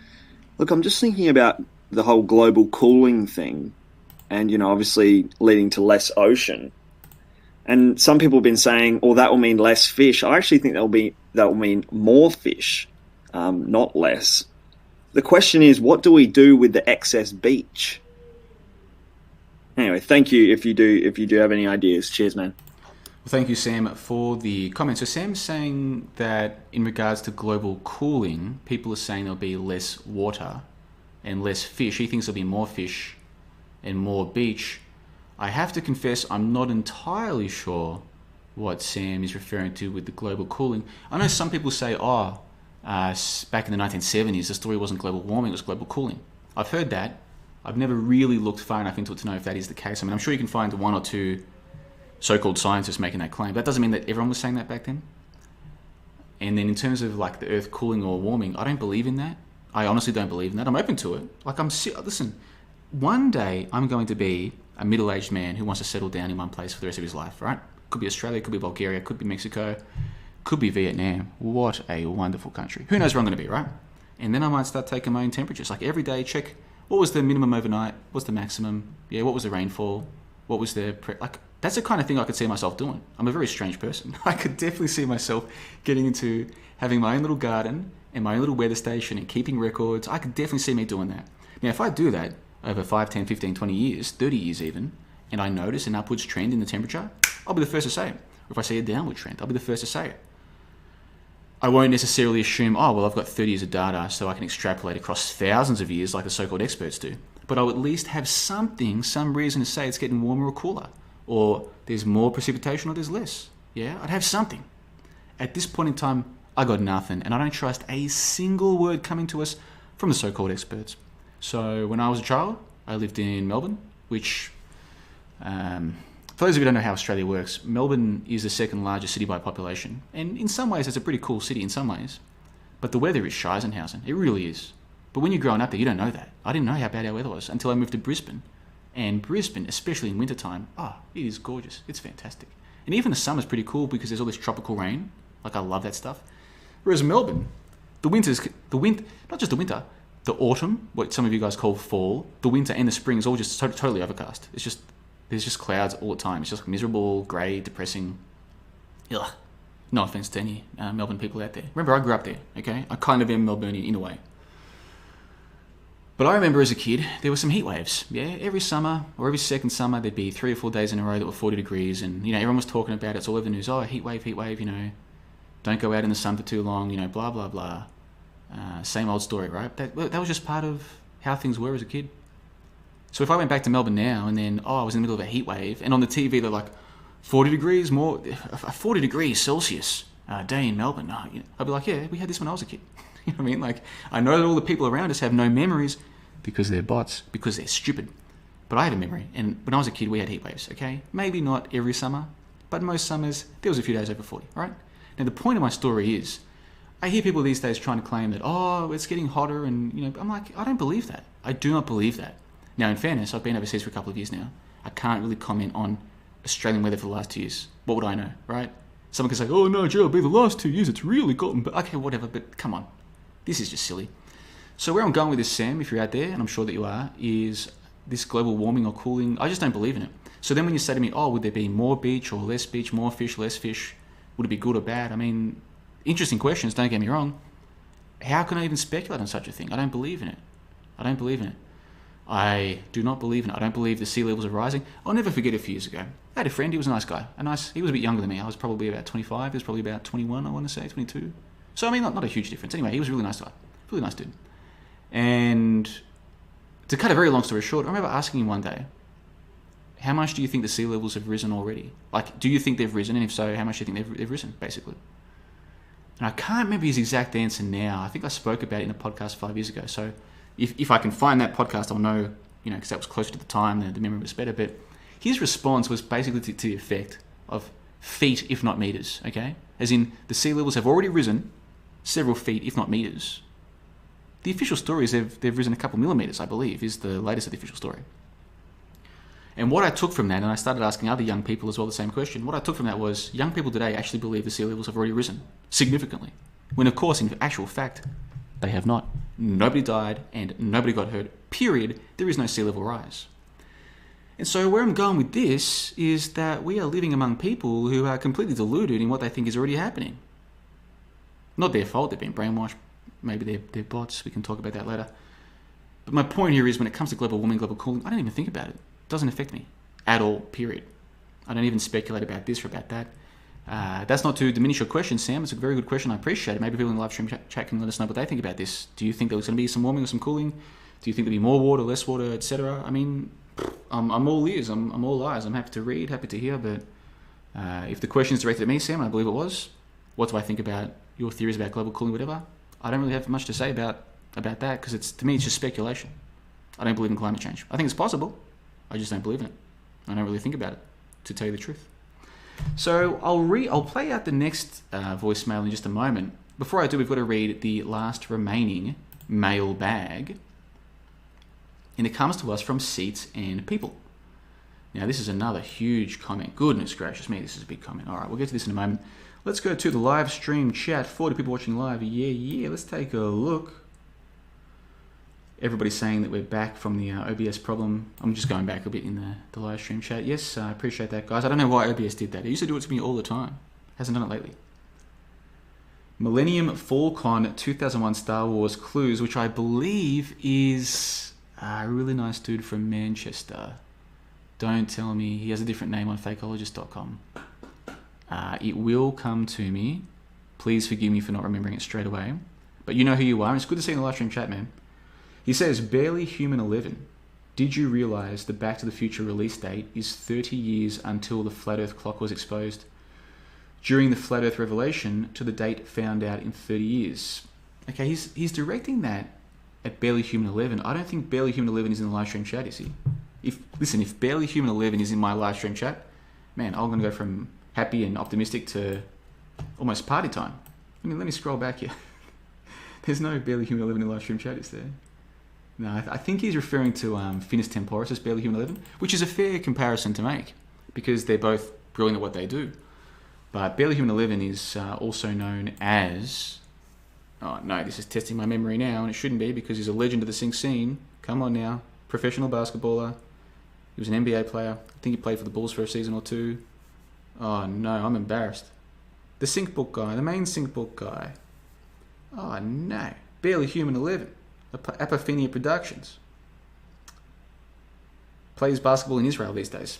Look, I'm just thinking about the whole global cooling thing and, obviously leading to less ocean. And some people have been saying, that will mean less fish. I actually think that will mean more fish, not less. The question is, what do we do with the excess beach? Anyway, thank you if you do have any ideas. Cheers, man. Well, thank you, Sam, for the comments. So Sam's saying that in regards to global cooling, people are saying there'll be less water and less fish. He thinks there'll be more fish and more beach. I have to confess, I'm not entirely sure what Sam is referring to with the global cooling. I know some people say, back in the 1970s, the story wasn't global warming, it was global cooling. I've heard that. I've never really looked far enough into it to know if that is the case. I mean, I'm sure you can find 1 or 2 so-called scientists making that claim. That doesn't mean that everyone was saying that back then. And then in terms of like the Earth cooling or warming, I don't believe in that. I honestly don't believe in that. I'm open to it. Listen, one day I'm going to be a middle-aged man who wants to settle down in one place for the rest of his life, right? Could be Australia, could be Bulgaria, could be Mexico, could be Vietnam. What a wonderful country. Who knows where I'm going to be, right? And then I might start taking my own temperatures. Like every day, check what was the minimum overnight, what's the maximum, what was the rainfall, what was the... that's the kind of thing I could see myself doing. I'm a very strange person. I could definitely see myself getting into having my own little garden and my own little weather station and keeping records. I could definitely see me doing that. Now, if I do that over 5, 10, 15, 20 years, 30 years even, and I notice an upwards trend in the temperature, I'll be the first to say it. Or if I see a downward trend, I'll be the first to say it. I won't necessarily assume, I've got 30 years of data so I can extrapolate across thousands of years like the so-called experts do. But I'll at least have some reason to say it's getting warmer or cooler, or there's more precipitation or there's less. Yeah, I'd have something. At this point in time, I got nothing, and I don't trust a single word coming to us from the so-called experts. So when I was a child, I lived in Melbourne, which, for those of you who don't know how Australia works, Melbourne is the second largest city by population. And in some ways, it's a pretty cool city in some ways. But the weather is Scheisenhausen. It really is. But when you're growing up there, you don't know that. I didn't know how bad our weather was until I moved to Brisbane. And Brisbane, especially in wintertime, it is gorgeous. It's fantastic. And even the summer's pretty cool because there's all this tropical rain. Like, I love that stuff. Whereas Melbourne, not just the winter, the autumn, what some of you guys call fall, the winter and the spring is all just totally overcast. There's just clouds all the time. It's just miserable, grey, depressing. Ugh. No offence to any Melbourne people out there. Remember, I grew up there, okay? I kind of am Melbourneian in a way. But I remember as a kid, there were some heat waves. Yeah, every summer or every second summer, there'd be 3 or 4 days in a row that were 40 degrees. And, everyone was talking about it. It's all over the news. Oh, heat wave, don't go out in the sun for too long, blah, blah, blah. Same old story, right? That was just part of how things were as a kid. So if I went back to Melbourne now and then, I was in the middle of a heat wave, and on the TV they're like, 40 degrees more, 40 degrees Celsius day in Melbourne. I'd be like, yeah, we had this when I was a kid. You know what I mean? Like, I know that all the people around us have no memories because they're bots, because they're stupid. But I have a memory, and when I was a kid, we had heat waves, okay? Maybe not every summer, but most summers, there was a few days over 40, right? Now, the point of my story is, I hear people these days trying to claim that, it's getting hotter, and, I'm like, I don't believe that. I do not believe that. Now, in fairness, I've been overseas for a couple of years now. I can't really comment on Australian weather for the last 2 years. What would I know, right? Someone can say, oh no, JLB, the last 2 years it's really gotten, but okay, whatever, but come on. This is just silly. So where I'm going with this, Sam, if you're out there, and I'm sure that you are, is this global warming or cooling, I just don't believe in it. So then when you say to me, would there be more beach or less beach, more fish, less fish, would it be good or bad? I mean, interesting questions, don't get me wrong. How can I even speculate on such a thing? I don't believe in it. I don't believe in it. I do not believe in it. I don't believe the sea levels are rising. I'll never forget a few years ago. I had a friend, he was a nice guy. He was a bit younger than me. I was probably about 25, he was probably about 21, I want to say, 22. So, I mean, not a huge difference. Anyway, he was a really nice guy. Really nice dude. And to cut a very long story short, I remember asking him one day, how much do you think the sea levels have risen already? Like, do you think they've risen? And if so, how much do you think they've risen, basically? And I can't remember his exact answer now. I think I spoke about it in a podcast 5 years ago. So if I can find that podcast, I'll know, because that was closer to the time, the memory was better. But his response was basically to the effect of feet, if not meters, okay? As in, the sea levels have already risen several feet, if not meters. The official story is they've risen a couple millimeters, I believe, is the latest of the official story. And what I took from that, and I started asking other young people as well the same question, what I took from that was young people today actually believe the sea levels have already risen significantly. When, of course, in actual fact, they have not. Nobody died and nobody got hurt. Period. There is no sea level rise. And so where I'm going with this is that we are living among people who are completely deluded in what they think is already happening. Not their fault, they've been brainwashed. Maybe they're bots, we can talk about that later. But my point here is when it comes to global warming, global cooling, I don't even think about it. It doesn't affect me at all, period. I don't even speculate about this or about that. That's not to diminish your question, Sam. It's a very good question. I appreciate it. Maybe people in the live stream chat can let us know what they think about this. Do you think there's going to be some warming or some cooling? Do you think there'll be more water, less water, etc.? I mean, I'm all ears. I'm all eyes. I'm happy to read, happy to hear. But if the question is directed at me, Sam, and I believe it was, what do I think about your theories about global cooling, whatever? I don't really have much to say about that because to me it's just speculation. I don't believe in climate change. I think it's possible. I just don't believe in it. I don't really think about it, to tell you the truth. So I'll play out the next voicemail in just a moment. Before I do, we've got to read the last remaining mailbag. And it comes to us from Seats and People. Now, this is another huge comment. Goodness gracious me, this is a big comment. All right, we'll get to this in a moment. Let's go to the live stream chat. 40 people watching live. Yeah. Let's take a look. Everybody's saying that we're back from the OBS problem. I'm just going back a bit in the live stream chat. Yes, I appreciate that, guys. I don't know why OBS did that. It used to do it to me all the time. Hasn't done it lately. Millennium Falcon 2001 Star Wars Clues, which I believe is a really nice dude from Manchester. Don't tell me he has a different name on fakeologist.com. It will come to me. Please forgive me for not remembering it straight away. But you know who you are, and it's good to see you in the live stream chat, man. He says, Barely Human 11. Did you realise the Back to the Future release date is 30 years until the Flat Earth clock was exposed? During the Flat Earth revelation to the date found out in 30 years. Okay, he's directing that at Barely Human 11. I don't think Barely Human 11 is in the live stream chat, is he? If Barely Human 11 is in my live stream chat, man, I'm going to go from happy and optimistic to almost party time. Let me scroll back here. There's no Barely Human 11 in the live stream chat, is there? No, I think he's referring to Finis Temporis as Barely Human 11, which is a fair comparison to make because they're both brilliant at what they do. But Barely Human 11 is also known as Oh no, this is testing my memory now, and it shouldn't be because he's a legend of the sync scene. Come on now. Professional basketballer. He was an NBA player. I think he played for the Bulls for a season or two. Oh no, I'm embarrassed. The sync book guy, the main sync book guy. Oh no, Barely Human 11. ApostaSee Productions. Plays basketball in Israel these days.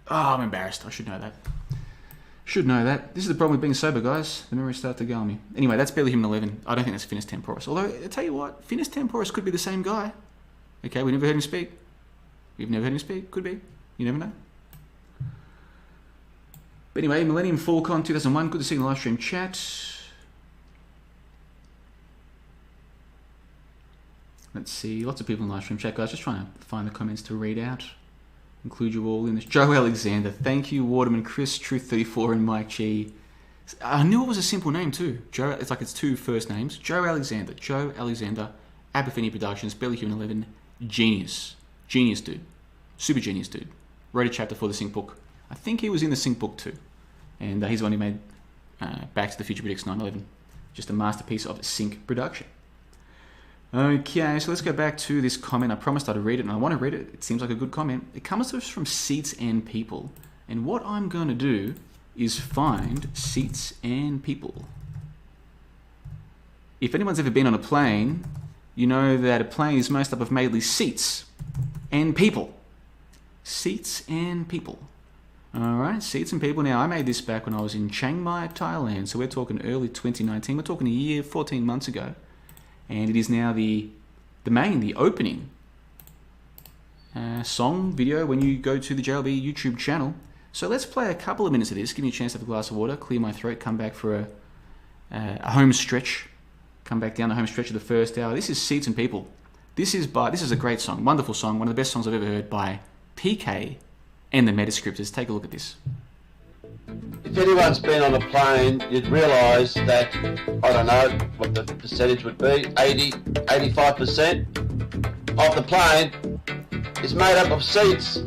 Oh, I'm embarrassed. I should know that. Should know that. This is the problem with being sober, guys. The memories start to go on me. Anyway, that's Barely Human 11. I don't think that's Finis Temporis. Although, I tell you what, Finis Temporis could be the same guy. Okay, we never heard him speak. We've never heard him speak. Could be. You never know. But anyway, Millennium Falcon 2001. Good to see you in the live stream chat. Let's see. Lots of people in the live stream chat, guys. Just trying to find the comments to read out. Include you all in this. Joe Alexander. Thank you, Waterman, Chris, Truth34, and Mike G. I knew it was a simple name too. Joe. It's like it's two first names. Joe Alexander. Joe Alexander. ApostaSee Productions. Barely Human 11. Genius. Genius dude. Super genius dude. Wrote a chapter for the sync book. I think he was in the sync book too. And he's the one who made Back to the Future Predicts 9/11. Just a masterpiece of sync production. Okay, so let's go back to this comment. I promised I'd read it, and I want to read it. It seems like a good comment. It comes to us from Seats and People. And what I'm going to do is find Seats and People. If anyone's ever been on a plane, you know that a plane is made up of mainly seats and people. Seats and People. Alright, Seats and People. Now, I made this back when I was in Chiang Mai, Thailand. So we're talking early 2019. We're talking a year, 14 months ago. And it is now the opening song video when you go to the JLB YouTube channel. So let's play a couple of minutes of this. Give me a chance to have a glass of water, clear my throat, come back for a home stretch. Come back down the home stretch of the first hour. This is Seats and People. This is a great song, wonderful song, one of the best songs I've ever heard by PK and the Metascriptors. Take a look at this. If anyone's been on a plane, you'd realise that, I don't know what the percentage would be, 80, 85% of the plane is made up of seats.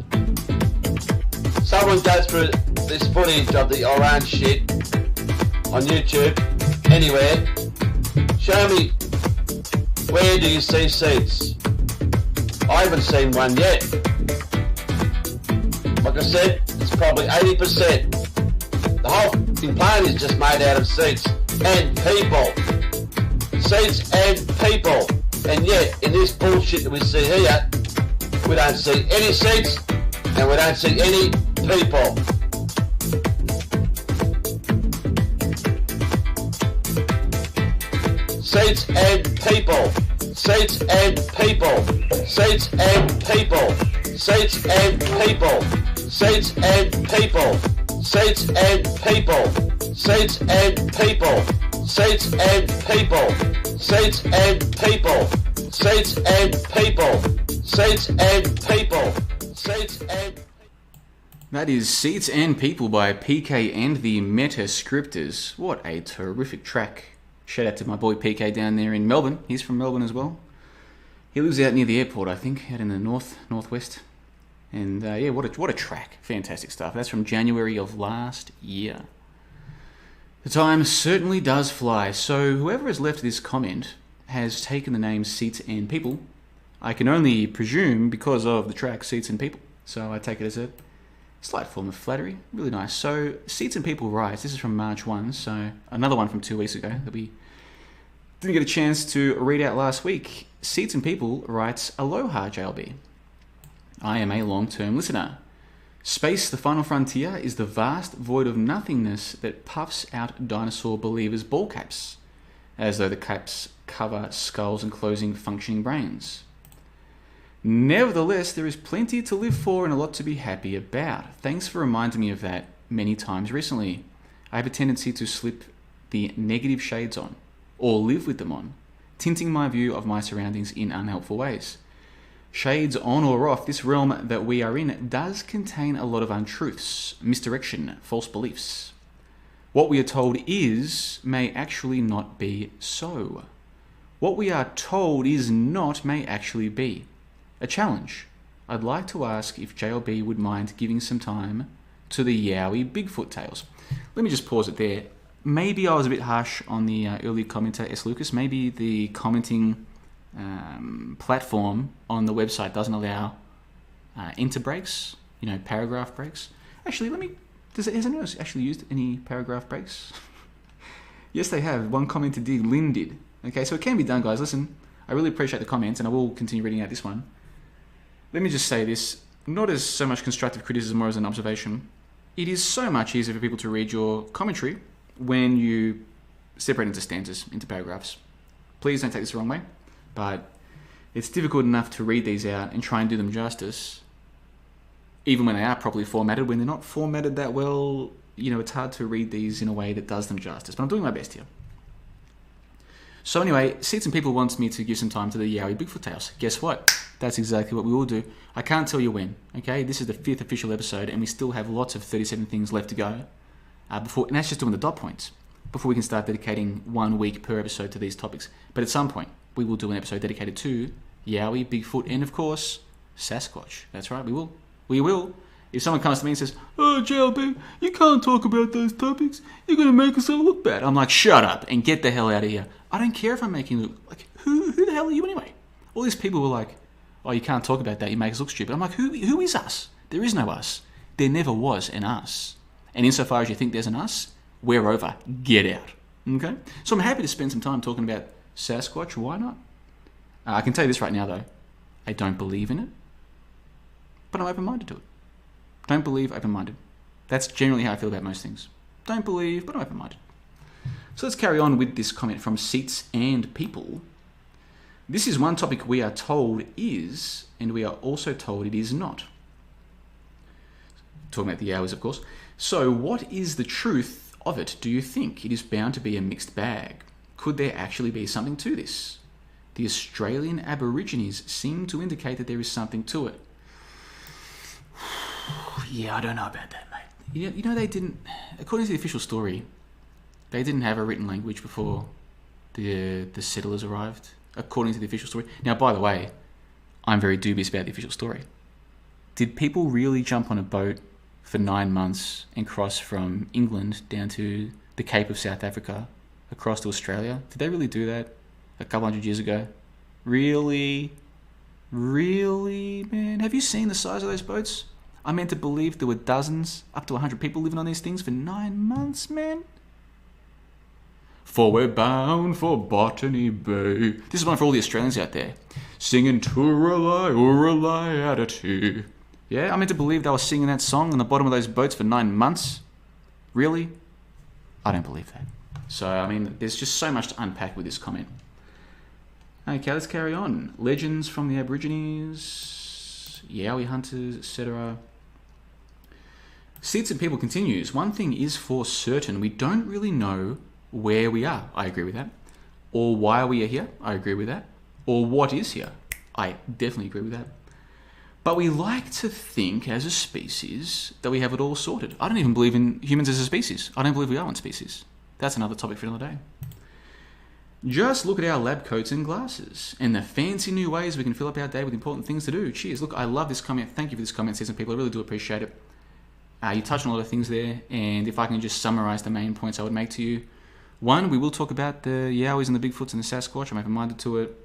Someone go through this footage of the orange shit on YouTube, anywhere. Show me, where do you see seats? I haven't seen one yet. Like I said, it's probably 80%. The whole plane is just made out of seats and people. Seats and people. And yet, in this bullshit that we see here, we don't see any seats and we don't see any people. Seats and people. Seats and people. Seats and people. Seats and people. Seats and people. Seats and people. Seats and people. Seats and people. Seats and people. Seats and people. Seats and people. Seats and. That is Seats and People by PK and the Metascriptors. What a terrific track. Shout out to my boy PK down there in Melbourne. He's from Melbourne as well. He lives out near the airport, I think, out in the northwest. And yeah, what a track. Fantastic stuff. That's from January of last year. The time certainly does fly. So whoever has left this comment has taken the name Seats and People. I can only presume because of the track Seats and People. So I take it as a slight form of flattery. Really nice. So Seats and People writes, this is from March 1, so another one from 2 weeks ago that we didn't get a chance to read out last week. Seats and People writes, Aloha JLB. I am a long-term listener. Space, the final frontier, is the vast void of nothingness that puffs out dinosaur believers' ball caps, as though the caps cover skulls enclosing functioning brains. Nevertheless, there is plenty to live for and a lot to be happy about. Thanks for reminding me of that many times recently. I have a tendency to slip the negative shades on, or live with them on, tinting my view of my surroundings in unhelpful ways. Shades on or off, this realm that we are in does contain a lot of untruths, misdirection, false beliefs. What we are told is may actually not be so. What we are told is not may actually be. A challenge. I'd like to ask if JLB would mind giving some time to the Yowie Bigfoot tales. Let me just pause it there. maybe I was a bit harsh on the earlier commenter, S. Lucas. Maybe the commenting platform on the website doesn't allow enter breaks, paragraph breaks. Actually, has anyone else actually used any paragraph breaks? Yes, they have. One commenter did. Lynn did. Okay, so it can be done, guys. Listen, I really appreciate the comments, and I will continue reading out this one. Let me just say this, not as so much constructive criticism or as an observation. It is so much easier for people to read your commentary when you separate into stanzas, into paragraphs. Please don't take this the wrong way, but it's difficult enough to read these out and try and do them justice, even when they are properly formatted. When they're not formatted that well, it's hard to read these in a way that does them justice, but I'm doing my best here. So anyway, Seats and People wants me to give some time to the Yowie Bigfoot Tales. Guess what? That's exactly what we will do. I can't tell you when, okay? This is the 5th official episode, and we still have lots of 37 things left to go before, and that's just doing the dot points, before we can start dedicating 1 week per episode to these topics. But at some point, we will do an episode dedicated to Yowie, Bigfoot, and of course, Sasquatch. That's right, we will. We will. If someone comes to me and says, "Oh, JLB, you can't talk about those topics. You're going to make us all look bad." I'm like, shut up and get the hell out of here. I don't care if I'm making you look like, who the hell are you anyway? All these people were like, "Oh, you can't talk about that. You make us look stupid." I'm like, who is us? There is no us. There never was an us. And insofar as you think there's an us, we're over. Get out. Okay? So I'm happy to spend some time talking about Sasquatch. Why not? I can tell you this right now, though. I don't believe in it, but I'm open-minded to it. Don't believe, open-minded. That's generally how I feel about most things. Don't believe, but I'm open-minded. So let's carry on with this comment from Seats and People. This is one topic we are told is, and we are also told it is not. Talking about the hours, of course. So what is the truth of it, do you think? It is bound to be a mixed bag. Could there actually be something to this? The Australian Aborigines seem to indicate that there is something to it. Yeah, I don't know about that, mate. They didn't, according to the official story, they didn't have a written language before the settlers arrived, according to the official story. Now, by the way, I'm very dubious about the official story. Did people really jump on a boat for 9 months and cross from England down to the Cape of South Africa, across to Australia? Did they really do that a couple hundred years ago? Really? Really, man? Have you seen the size of those boats? I'm meant to believe there were dozens, up to 100 people living on these things for 9 months, man. For we're bound for Botany Bay. This is one for all the Australians out there. Singing Tooralai, attitude. Yeah, I'm meant to believe they were singing that song on the bottom of those boats for 9 months. Really? I don't believe that. So, there's just so much to unpack with this comment. Okay, let's carry on. Legends from the Aborigines, Yowie hunters, etc. Seats and People continues. One thing is for certain, we don't really know where we are. I agree with that. Or why we are here. I agree with that. Or what is here. I definitely agree with that. But we like to think as a species that we have it all sorted. I don't even believe in humans as a species. I don't believe we are one species. That's another topic for another day. Just look at our lab coats and glasses and the fancy new ways we can fill up our day with important things to do. Cheers. Look, I last this comment. Thank you for this comment, Seats and People. I really do appreciate it. You touched on a lot of things there, and if I can just summarize the main points I would make to you. One, we will talk about the Yowies and the Bigfoots and the Sasquatch. I'm open-minded to it.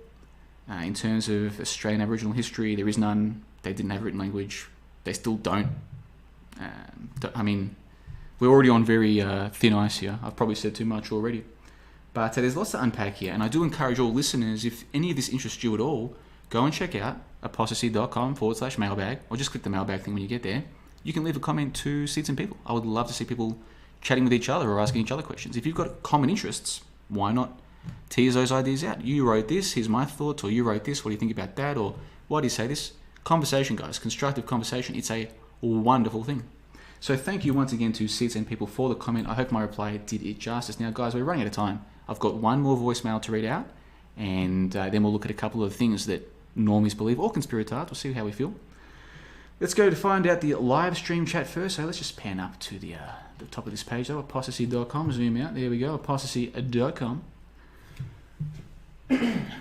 In terms of Australian Aboriginal history, there is none. They didn't have written language. They still don't. We're already on very thin ice here. I've probably said too much already. But there's lots to unpack here, and I do encourage all listeners, if any of this interests you at all, go and check out ApostaSee.com/mailbag, or just click the mailbag thing when you get there. You can leave a comment to Seats and People. I would love to see people chatting with each other or asking each other questions. If you've got common interests, why not tease those ideas out? You wrote this, here's my thoughts, or you wrote this, what do you think about that, or why do you say this? Conversation, guys, constructive conversation. It's a wonderful thing. So thank you once again to Seats and People for the comment. I hope my reply did it justice. Now, guys, we're running out of time. I've got one more voicemail to read out, and then we'll look at a couple of things that normies believe, or conspiratards. We'll see how we feel. Let's go to find out the live stream chat first. So let's just pan up to the top of this page, though. ApostaSee.com. Zoom out. There we go. ApostaSee.com.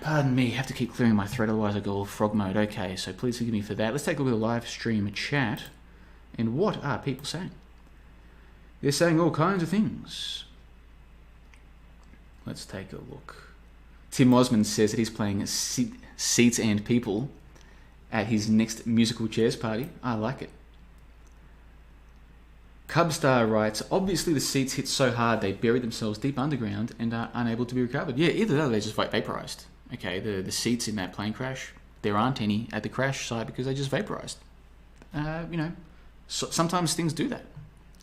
Pardon me. I have to keep clearing my throat, otherwise I go all frog mode. Okay, so please forgive me for that. Let's take a look at the live stream chat. And what are people saying? They're saying all kinds of things. Let's take a look. Tim Osmond says that he's playing Seats and People at his next musical chairs party. I like it. Cubstar writes, obviously the seats hit so hard they buried themselves deep underground and are unable to be recovered. Yeah, either that or they just vaporized. Okay, the seats in that plane crash, there aren't any at the crash site because they just vaporized. Sometimes things do that.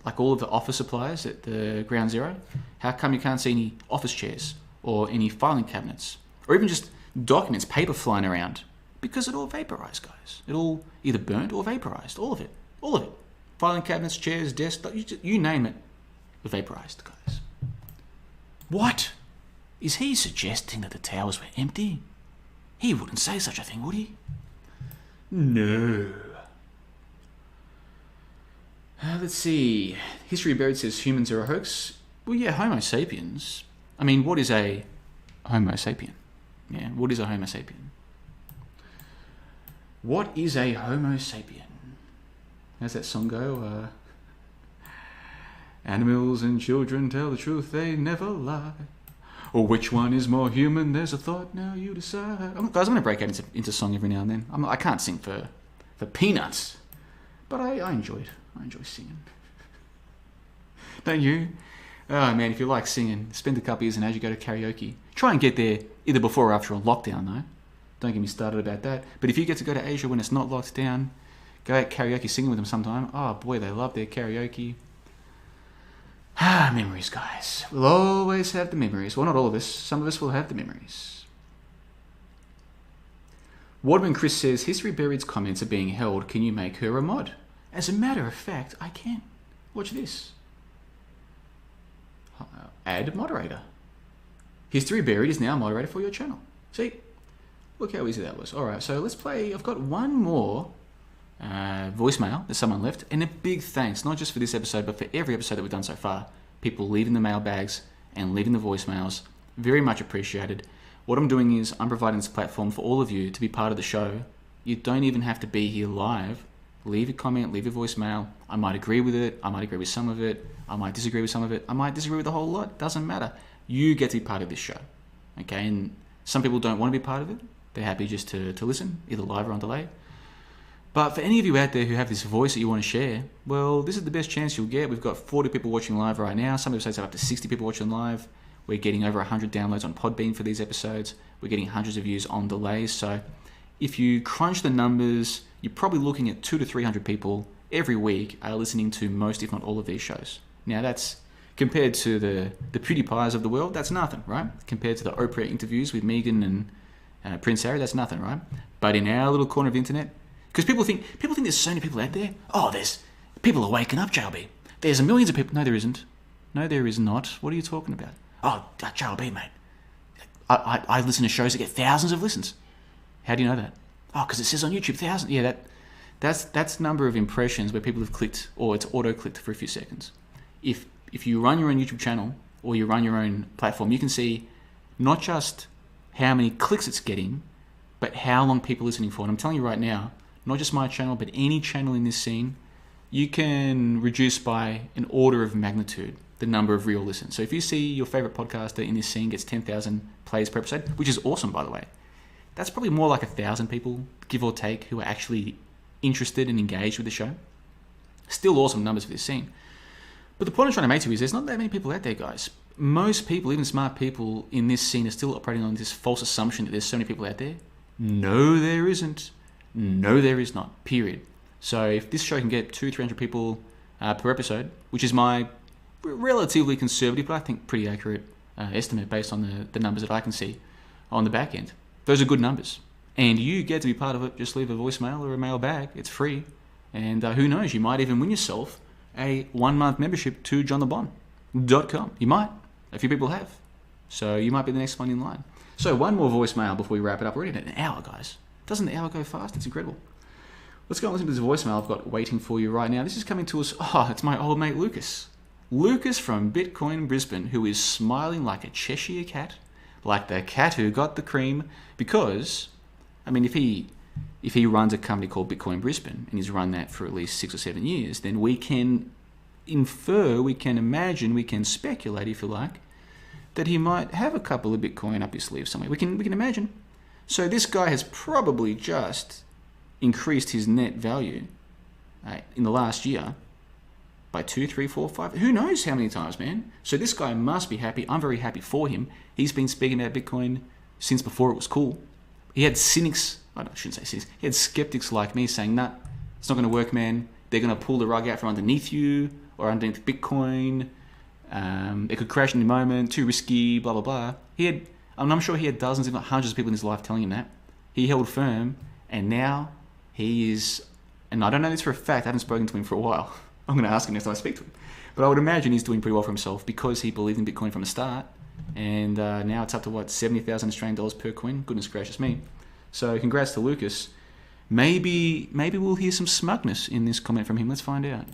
Like all of the office supplies at the Ground Zero. How come you can't see any office chairs or any filing cabinets or even just documents, paper flying around? Because it all vaporized, guys. It all either burnt or vaporized. All of it. All of it. Filing cabinets, chairs, desks, you name it, vaporized, guys. What? Is he suggesting that the towers were empty? He wouldn't say such a thing, would he? No. Let's see. History Buried says humans are a hoax. Well, yeah, Homo sapiens. I mean, what is a Homo sapien? Yeah, what is a Homo sapien? What is a Homo sapien? How's that song go? Animals and children tell the truth, they never lie. Or which one is more human? There's a thought, now you decide. Guys, I'm going to break out into song every now and then. I can't sing for peanuts, but I enjoy it. I enjoy singing. Don't you? Oh man, if you like singing, spend a couple years and as you go to karaoke. Try and get there either before or after a lockdown though. Don't get me started about that. But if you get to go to Asia when it's not locked down, go out karaoke singing with them sometime. Oh boy, they love their karaoke. Memories, guys. We'll always have the memories. Well, not all of us. Some of us will have the memories. Waterman Chris says, History Buried's comments are being held. Can you make her a mod? As a matter of fact, I can. Watch this. Add moderator. History Buried is now a moderator for your channel. See? Look how easy that was. Alright, so let's play. I've got one more voicemail that someone left, and a big thanks, not just for this episode, but for every episode that we've done so far. People leaving the mailbags and leaving the voicemails. Very much appreciated. What I'm doing is I'm providing this platform for all of you to be part of the show. You don't even have to be here live. Leave a comment, leave a voicemail. I might agree with it, I might agree with some of it, I might disagree with some of it, I might disagree with a whole lot. Doesn't matter. You get to be part of this show. Okay, and some people don't want to be part of it. They're happy just to listen, either live or on delay. But for any of you out there who have this voice that you want to share, well, this is the best chance you'll get. We've got 40 people watching live right now. Some episodes have up to 60 people watching live. We're getting over 100 downloads on Podbean for these episodes. We're getting hundreds of views on delays. So if you crunch the numbers, you're probably looking at 200 to 300 people every week are listening to most, if not all, of these shows. Now that's compared to the PewDiePies of the world, that's nothing, right? Compared to the Oprah interviews with Meghan and Prince Harry, that's nothing, right? But in our little corner of the internet, because people think there's so many people out there. Oh, there's people are waking up, JLB. There's millions of people. No, there isn't. No, there is not. What are you talking about? Oh, JLB, mate. I listen to shows that get thousands of listens. How do you know that? Oh, because it says on YouTube 1,000. Yeah, that's number of impressions where people have clicked, or it's auto-clicked for a few seconds. If you run your own YouTube channel or you run your own platform, you can see not just how many clicks it's getting, but how long people are listening for. And I'm telling you right now, not just my channel, but any channel in this scene, you can reduce by an order of magnitude the number of real listens. So if you see your favorite podcaster in this scene gets 10,000 plays per episode, which is awesome, by the way, that's probably more like 1,000 people, give or take, who are actually interested and engaged with the show. Still awesome numbers for this scene. But the point I'm trying to make to you is there's not that many people out there, guys. Most people, even smart people in this scene, are still operating on this false assumption that there's so many people out there. No, there isn't. No, there is not. Period. So if this show can get 200-300 people per episode, which is my relatively conservative, but I think pretty accurate estimate based on the numbers that I can see on the back end, those are good numbers. And you get to be part of it. Just leave a voicemail or a mailbag. It's free. And who knows, you might even win yourself a 1-month membership to johnthebon.com. You might. A few people have. So you might be the next one in line. So one more voicemail before we wrap it up. We're already at an hour, guys. Doesn't the hour go fast? It's incredible. Let's go and listen to this voicemail I've got waiting for you right now. This is coming to us. Oh, it's my old mate Lucas. Lucas from Bitcoin Brisbane, who is smiling like a Cheshire cat, like the cat who got the cream, because, I mean, if he runs a company called Bitcoin Brisbane, and he's run that for at least 6 or 7 years, then we can infer, we can imagine, we can speculate, if you like, that he might have a couple of Bitcoin up his sleeve somewhere. We can imagine. So this guy has probably just increased his net value in the last year by 2, 3, 4, 5. Who knows how many times, man? So this guy must be happy. I'm very happy for him. He's been speaking about Bitcoin since before it was cool. He had cynics. I shouldn't say cynics. He had skeptics like me saying, nah, it's not going to work, man. They're going to pull the rug out from underneath you or underneath Bitcoin. It could crash in a moment. Too risky, blah, blah, blah. I'm sure he had dozens, if not hundreds of people in his life telling him that. He held firm, and now he is, and I don't know this for a fact, I haven't spoken to him for a while. I'm going to ask him next time I speak to him. But I would imagine he's doing pretty well for himself because he believed in Bitcoin from the start. And now it's up to, 70,000 Australian dollars per coin? Goodness gracious me. So congrats to Lucas. Maybe we'll hear some smugness in this comment from him. Let's find out.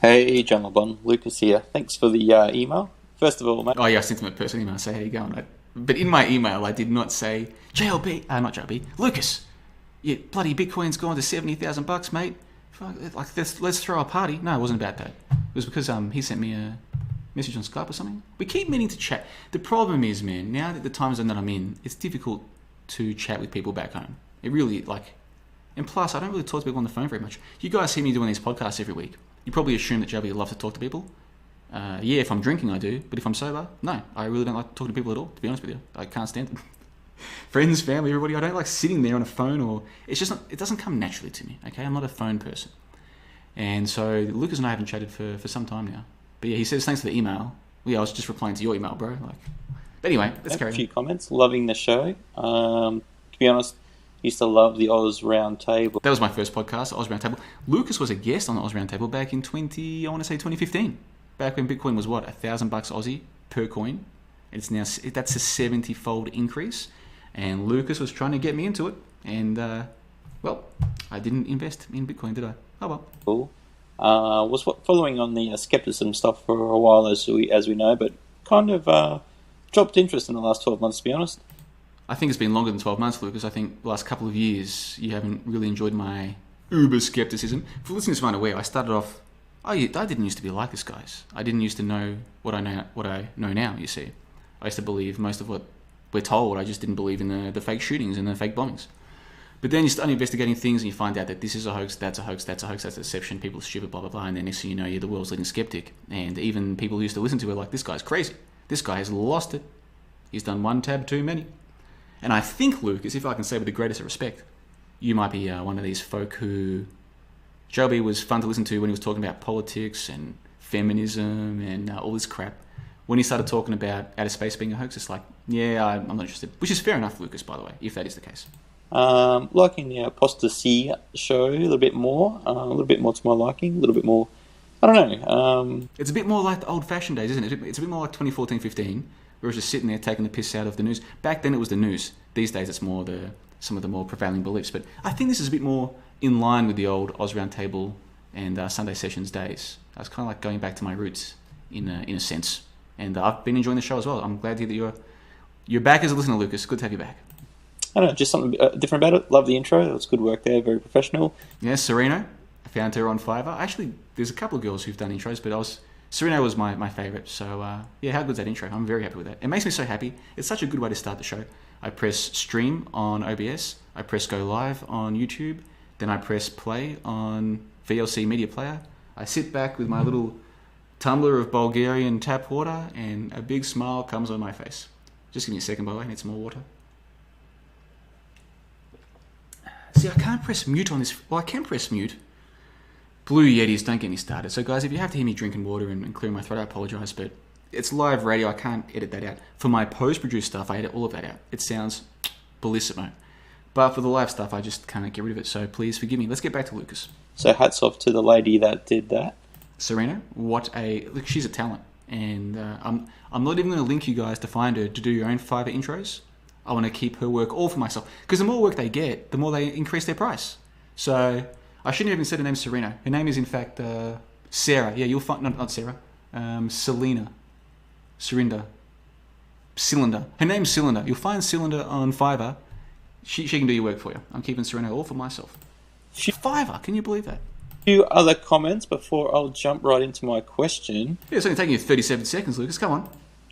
Hey, John LeBon, Lucas here. Thanks for the email. First of all, mate. Oh yeah, I sent him a personal email. Say how you going, mate. But in my email, I did not say JLB. Not JLB. Lucas, yeah, bloody Bitcoin's gone to $70,000, mate. Like let's throw a party. No, it wasn't about that. It was because he sent me a message on Skype or something. We keep meaning to chat. The problem is, man, now that the time zone that I'm in, it's difficult to chat with people back home. It really and plus I don't really talk to people on the phone very much. You guys see me doing these podcasts every week. You probably assume that JLB loves to talk to people. Yeah, if I'm drinking, I do. But if I'm sober, no. I really don't like talking to people at all, to be honest with you. I can't stand it. Friends, family, everybody. I don't like sitting there on a phone or... It's just not... It doesn't come naturally to me, okay? I'm not a phone person. And so Lucas and I haven't chatted for some time now. But yeah, he says, thanks for the email. Well, yeah, I was just replying to your email, bro. But anyway, let's carry on. A few comments. Loving the show. To be honest, used to love the Oz Roundtable. That was my first podcast, Oz Roundtable. Lucas was a guest on the Oz Roundtable back in 2015. Back when Bitcoin was $1,000 Aussie per coin. It's now, that's a 70-fold increase. And Lucas was trying to get me into it. And, I didn't invest in Bitcoin, did I? Oh, well. Cool. Was following on the skepticism stuff for a while, as we know, but kind of dropped interest in the last 12 months, to be honest. I think it's been longer than 12 months, Lucas. I think the last couple of years you haven't really enjoyed my uber skepticism. For listeners who aren't aware, I started off... I didn't used to be like this, guys. I didn't used to know what I know now, you see. I used to believe most of what we're told. I just didn't believe in the fake shootings and the fake bombings. But then you start investigating things and you find out that this is a hoax, that's a hoax, that's a hoax, that's a deception, people are stupid, blah, blah, blah. And then next thing you know, you're the world's leading skeptic. And even people who used to listen to it like, this guy's crazy. This guy has lost it. He's done one tab too many. And I think, Lucas, if I can say with the greatest of respect, you might be one of these folk who... Joby was fun to listen to when he was talking about politics and feminism and all this crap. When he started talking about outer space being a hoax, it's like, yeah, I'm not interested. Which is fair enough, Lucas, by the way, if that is the case. Liking the ApostaSee show a little bit more to my liking, a little bit more, I don't know. It's a bit more like the old-fashioned days, isn't it? It's a bit more like 2014-15, where it's just sitting there taking the piss out of the news. Back then it was the news. These days it's more some of the more prevailing beliefs. But I think this is a bit more in line with the old Oz Roundtable and Sunday Sessions days. I was kind of like going back to my roots in a sense. And I've been enjoying the show as well. I'm glad to hear that you're back as a listener, Lucas. Good to have you back. I don't know, just something different about it. Love the intro. It was good work there. Very professional. Yeah, Sereno. I found her on Fiverr. Actually, there's a couple of girls who've done intros, but Sereno was my favourite. So, yeah, how good's that intro? I'm very happy with that. It makes me so happy. It's such a good way to start the show. I press stream on OBS. I press go live on YouTube. Then I press play on VLC Media Player. I sit back with my little tumbler of Bulgarian tap water, and a big smile comes on my face. Just give me a second, by the way. I need some more water. See, I can't press mute on this. Well, I can press mute. Blue Yetis, don't get me started. So, guys, if you have to hear me drinking water and clearing my throat, I apologise, but it's live radio. I can't edit that out. For my post-produced stuff, I edit all of that out. It sounds bellissimo. But for the live stuff, I just can't get rid of it. So please forgive me. Let's get back to Lucas. So hats off to the lady that did that. Serena, look, she's a talent. And I'm not even going to link you guys to find her to do your own Fiverr intros. I want to keep her work all for myself. Because the more work they get, the more they increase their price. So I shouldn't have even said her name's Serena. Her name is, in fact, Sarah. Yeah, you'll find... Not Sarah. Selena. Cylinder. Her name's Cylinder. You'll find Cylinder on Fiverr. She can do your work for you. I'm keeping Serena all for myself. Fiverr, can you believe that? few other comments before I'll jump right into my question. Yeah, it's only taking you 37 seconds, Lucas. Come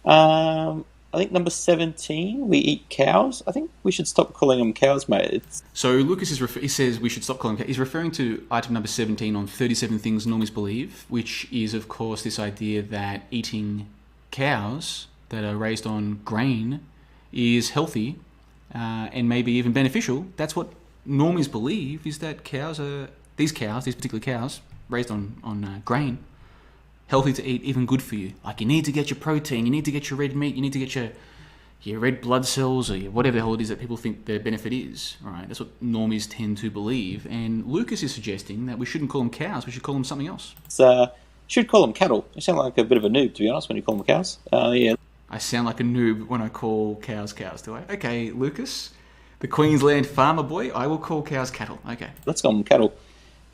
on. I think number 17, we eat cows. I think we should stop calling them cows, mate. So Lucas he says we should stop calling cows. He's referring to item number 17 on 37 things normies believe, which is, of course, this idea that eating cows that are raised on grain is healthy and maybe even beneficial. That's what normies believe, is that these particular cows, raised on grain, healthy to eat, even good for you. Like, you need to get your protein, you need to get your red meat, you need to get your red blood cells, or whatever the hell it is that people think their benefit is. All right, that's what normies tend to believe. And Lucas is suggesting that we shouldn't call them cows, we should call them something else. Should call them cattle. You sound like a bit of a noob, to be honest, when you call them cows. Yeah. I sound like a noob when I call cows, do I? Okay, Lucas, the Queensland farmer boy, I will call cows cattle. Okay. Let's call them cattle.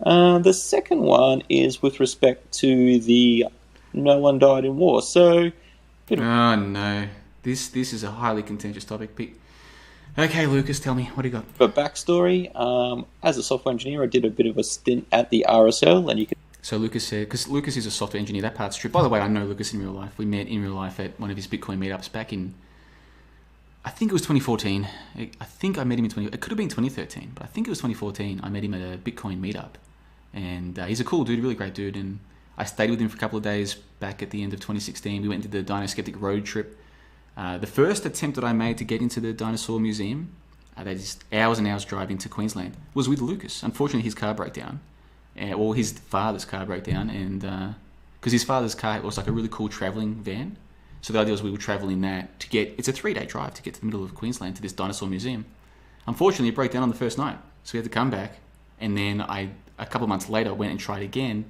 The second one is with respect to the no one died in war. So, oh no, this is a highly contentious topic, Pete. Okay, Lucas, tell me, what do you got? For backstory, as a software engineer, I did a bit of a stint at the RSL, and you can. So Lucas said, because Lucas is a software engineer, that part's true. By the way, I know Lucas in real life. We met in real life at one of his Bitcoin meetups back in, I think it was 2014. I think I met him in it could have been 2013, but I think it was 2014. I met him at a Bitcoin meetup. And he's a cool dude, really great dude. And I stayed with him for a couple of days back at the end of 2016. We went into the Dino Skeptic road trip. The first attempt that I made to get into the Dinosaur Museum, that is hours and hours driving to Queensland, was with Lucas. Unfortunately, his car broke down. His father's car broke down, and because his father's car was like a really cool travelling van. So the idea was we would travel in that to get, it's a 3-day drive to get to the middle of Queensland to this dinosaur museum. Unfortunately, it broke down on the first night. So we had to come back, and then a couple of months later, went and tried again,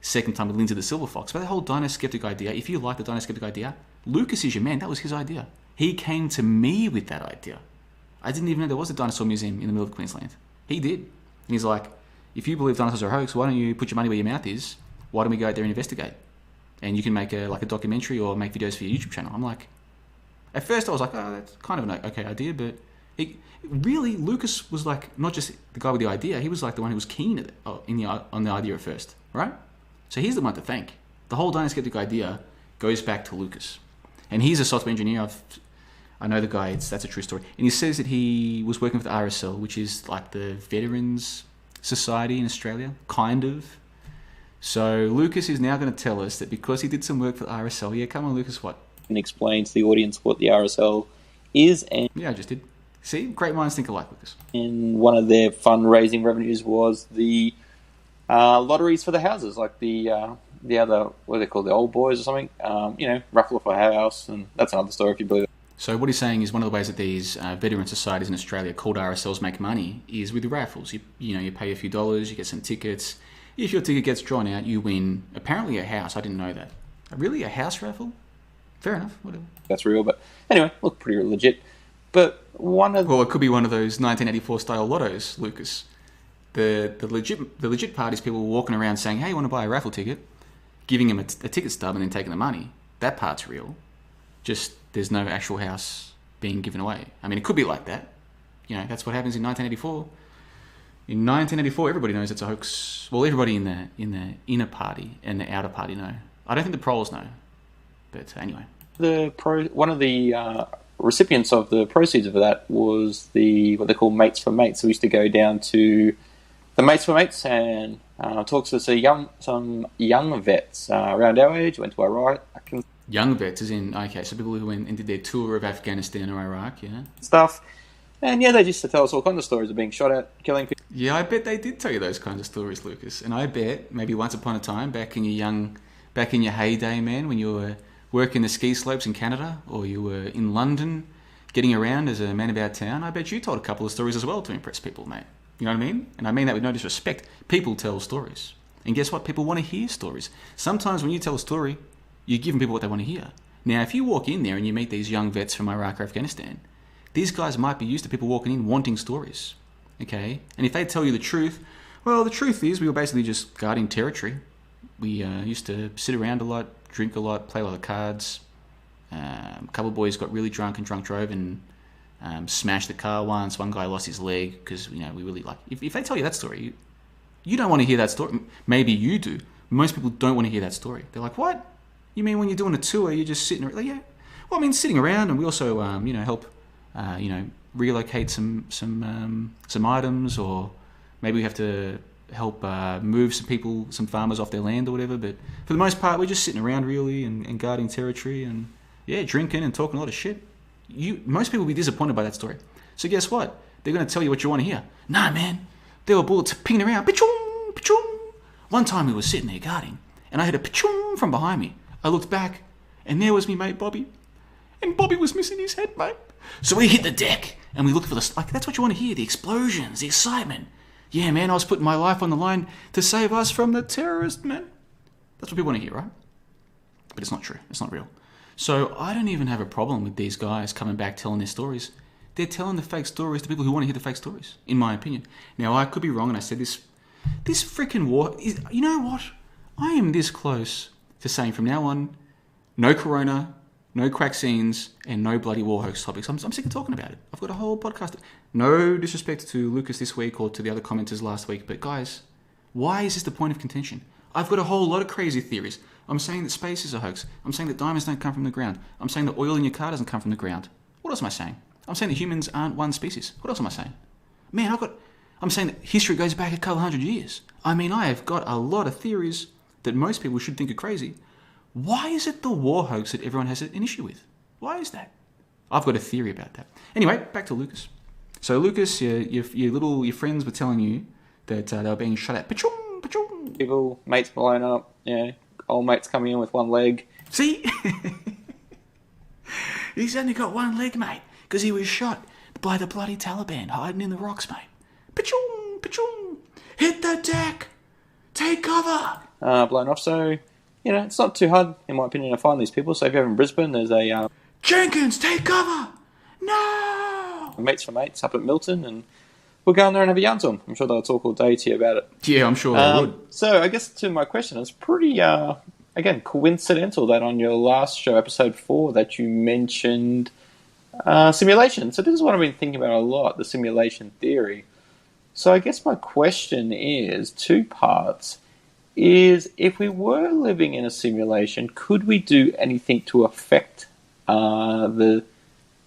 second time with Lindsay the Silver Fox. But the whole Dino Skeptic idea, if you like the Dino Skeptic idea, Lucas is your man. That was his idea. He came to me with that idea. I didn't even know there was a dinosaur museum in the middle of Queensland. He did. And he's like, if you believe dinosaurs are a hoax, why don't you put your money where your mouth is? Why don't we go out there and investigate? And you can make a documentary or make videos for your YouTube channel. I'm like, at first I was like, oh, that's kind of an okay idea, but really, Lucas was like not just the guy with the idea, he was like the one who was keen on the idea at first, right? So he's the one to thank. The whole Dino Skeptic idea goes back to Lucas. And he's a software engineer. I know the guy, that's a true story. And he says that he was working with the RSL, which is like the Veterans Society in Australia, kind of. So Lucas is now going to tell us that because he did some work for the RSL, yeah, come on Lucas, what? And explain to the audience what the RSL is. And yeah, I just did. See, great minds think alike, Lucas. And one of their fundraising revenues was the lotteries for the houses, like the other, what are they called, the old boys or something, raffle off a house, and that's another story if you believe it. So what he's saying is one of the ways that these veteran societies in Australia called RSLs make money is with the raffles. You pay a few dollars, you get some tickets. If your ticket gets drawn out, you win apparently a house. I didn't know that. Really, a house raffle? Fair enough, whatever. That's real, but anyway, look pretty legit. But well, it could be one of those 1984 style lottos, Lucas. The legit part is people walking around saying, "Hey, you want to buy a raffle ticket?" Giving them a ticket stub and then taking the money. That part's real. Just there's no actual house being given away. I mean, it could be like that. That's what happens in 1984. In 1984, everybody knows it's a hoax. Well, everybody in the inner party and the outer party know. I don't think the proles know. But anyway. One of the recipients of the proceeds of that was what they call Mates for Mates. So we used to go down to the Mates for Mates and talk to some young vets around our age, went to Iraq. Young vets, as in, okay, so people who went and did their tour of Afghanistan or Iraq, yeah? Stuff. And yeah, they used to tell us all kinds of stories of being shot at, killing people. Yeah, I bet they did tell you those kinds of stories, Lucas. And I bet, maybe once upon a time, back in your heyday, man, when you were working the ski slopes in Canada, or you were in London, getting around as a man about town, I bet you told a couple of stories as well to impress people, mate. You know what I mean? And I mean that with no disrespect. People tell stories. And guess what? People want to hear stories. Sometimes when you tell a story, you're giving people what they want to hear. Now, if you walk in there and you meet these young vets from Iraq or Afghanistan, these guys might be used to people walking in wanting stories, okay? And if they tell you the truth, well, the truth is we were basically just guarding territory. We used to sit around a lot, drink a lot, play a lot of cards. A couple of boys got really drunk and drunk drove and smashed the car once. One guy lost his leg because, we really like... If they tell you that story, You don't want to hear that story. Maybe you do. Most people don't want to hear that story. They're like, what? You mean when you're doing a tour, you're just sitting around? Like, yeah. Well, I mean, sitting around, and we also, help, relocate some items, or maybe we have to help move some farmers off their land or whatever. But for the most part, we're just sitting around really and guarding territory and drinking and talking a lot of shit. Most people will be disappointed by that story. So guess what? They're going to tell you what you want to hear. Nah, man, there were bullets pinging around. Pichung, pichung. One time we were sitting there guarding, and I heard a pichung from behind me. I looked back, and there was me mate Bobby, and Bobby was missing his head, mate. So we hit the deck, and we looked for that's what you want to hear, the explosions, the excitement. Yeah, man, I was putting my life on the line to save us from the terrorists, man. That's what people want to hear, right? But it's not true. It's not real. So I don't even have a problem with these guys coming back telling their stories. They're telling the fake stories to people who want to hear the fake stories, in my opinion. Now, I could be wrong, and I said this freaking war is... You know what? I am this close to saying from now on, no corona, no vaccines, and no bloody war hoax topics. I'm sick of talking about it. I've got a whole podcast. No disrespect to Lucas this week or to the other commenters last week, but guys, why is this the point of contention? I've got a whole lot of crazy theories. I'm saying that space is a hoax. I'm saying that diamonds don't come from the ground. I'm saying that oil in your car doesn't come from the ground. What else am I saying? I'm saying that humans aren't one species. What else am I saying? Man, I'm saying that history goes back a couple hundred years. I mean, I have got a lot of theories that most people should think are crazy. Why is it the war hoax that everyone has an issue with? Why is that? I've got a theory about that. Anyway, back to Lucas. So Lucas, your friends were telling you that they were being shot at. Pachung, pachung. People, mates blown up, old mates coming in with one leg. See? He's only got one leg, mate, because he was shot by the bloody Taliban hiding in the rocks, mate. Pachung, pachung. Hit the deck. Take cover. Blown off, so... it's not too hard, in my opinion, to find these people. So if you're in Brisbane, there's a... Jenkins, take cover! No! Mates for mates up at Milton, and we'll go in there and have a yarn to them. I'm sure they'll talk all day to you about it. Yeah, I'm sure they would. So I guess to my question, it's pretty, again, coincidental that on your last show, episode 4, that you mentioned simulation. So this is what I've been thinking about a lot, the simulation theory. So I guess my question is, 2 parts. Is if we were living in a simulation, could we do anything to affect the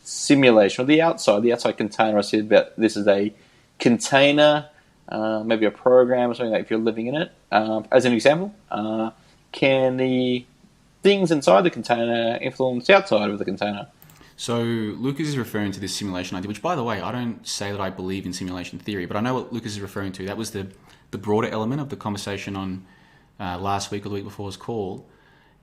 simulation or the outside container? I said about this is a container, maybe a program or something like if you're living in it. As an example, can the things inside the container influence the outside of the container? So Lucas is referring to this simulation idea, which, by the way, I don't say that I believe in simulation theory, but I know what Lucas is referring to. That was the broader element of the conversation on last week or the week before's call,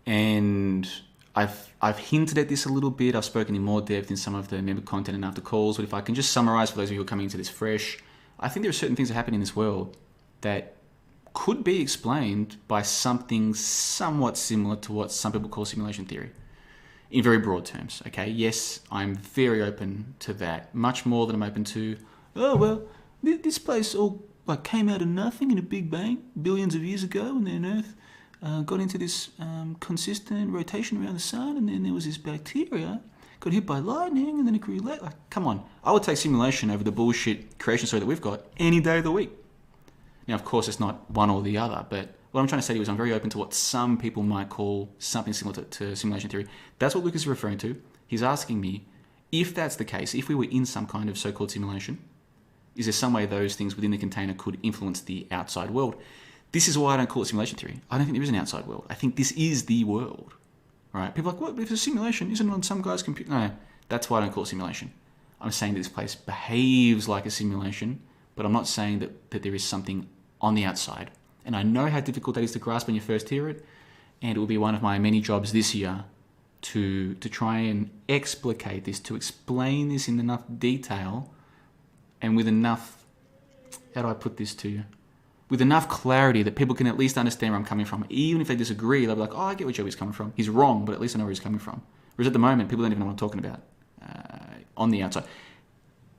and I've hinted at this a little bit. I've spoken in more depth in some of the member content and after calls, but if I can just summarize for those of you who are coming into this fresh, I think there are certain things that happen in this world that could be explained by something somewhat similar to what some people call simulation theory, in very broad terms. Okay, yes, I'm very open to that, much more than I'm open to, this place all came out of nothing in a big bang billions of years ago, and then Earth got into this consistent rotation around the sun, and then there was this bacteria got hit by lightning, and then it grew late. Come on, I would take simulation over the bullshit creation story that we've got any day of the week. Now, of course, it's not one or the other, but what I'm trying to say to you is I'm very open to what some people might call something similar to simulation theory. That's what Lucas is referring to. He's asking me, if that's the case, if we were in some kind of so-called simulation, is there some way those things within the container could influence the outside world? This is why I don't call it simulation theory. I don't think there is an outside world. I think this is the world. Right? People are like, what? If it's a simulation, isn't it on some guy's computer? No, that's why I don't call it simulation. I'm saying that this place behaves like a simulation, but I'm not saying that there is something on the outside. And I know how difficult that is to grasp when you first hear it, and it will be one of my many jobs this year to try and explicate this, to explain this in enough detail and with enough, how do I put this to you? With enough clarity that people can at least understand where I'm coming from. Even if they disagree, they'll be like, I get where Joey's coming from. He's wrong, but at least I know where he's coming from. Whereas at the moment, people don't even know what I'm talking about on the outside.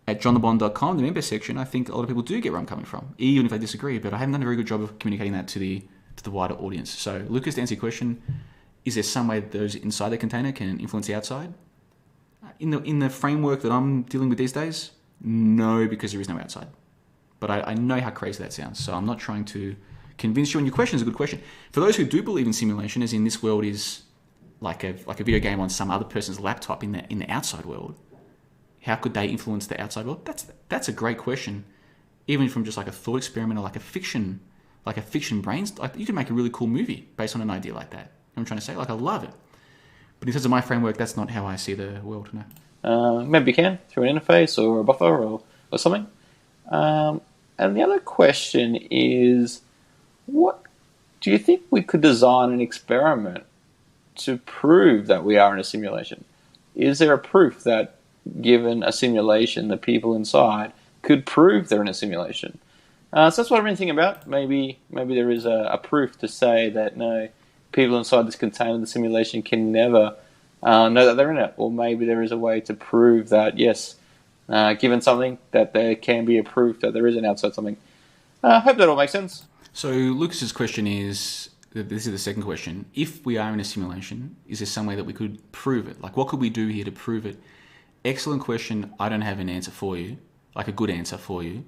At johnthebond.com, the member section, I think a lot of people do get where I'm coming from, even if they disagree, but I haven't done a very good job of communicating that to the wider audience. So, Lucas, to answer your question, is there some way that those inside the container can influence the outside? In the framework that I'm dealing with these days, no, because there is no outside. But I know how crazy that sounds, so I'm not trying to convince you. And your question is a good question. For those who do believe in simulation, as in this world is like a video game on some other person's laptop in the outside world, how could they influence the outside world? That's a great question. Even from just like a thought experiment or like a fiction brains, like you can make a really cool movie based on an idea like that. You know what I'm trying to say? Like, I love it. But in terms of my framework, that's not how I see the world. No. Maybe you can, through an interface or a buffer or something. And the other question is, what do you think we could design an experiment to prove that we are in a simulation? Is there a proof that, given a simulation, the people inside could prove they're in a simulation? So that's what I've been thinking about. Maybe there is a proof to say that no, people inside this container, the simulation, can never know that they're in it. Or maybe there is a way to prove that, yes, given something, that there can be a proof that there is an outside something. I hope that all makes sense. So Lucas's question is, this is the second question. If we are in a simulation, is there some way that we could prove it? Like, what could we do here to prove it? Excellent question. I don't have an answer for you, like a good answer for you.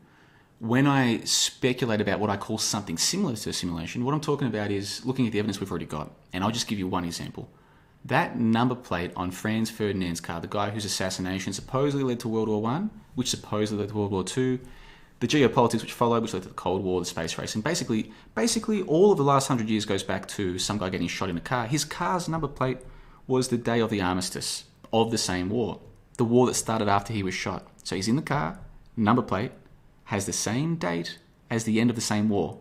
When I speculate about what I call something similar to a simulation, what I'm talking about is looking at the evidence we've already got. And I'll just give you one example. That number plate on Franz Ferdinand's car, the guy whose assassination supposedly led to World War I, which supposedly led to World War II, the geopolitics which followed, which led to the Cold War, the space race, and basically all of the last 100 years goes back to some guy getting shot in a car. His car's number plate was the day of the armistice of the same war, the war that started after he was shot. So he's in the car, number plate, has the same date as the end of the same war.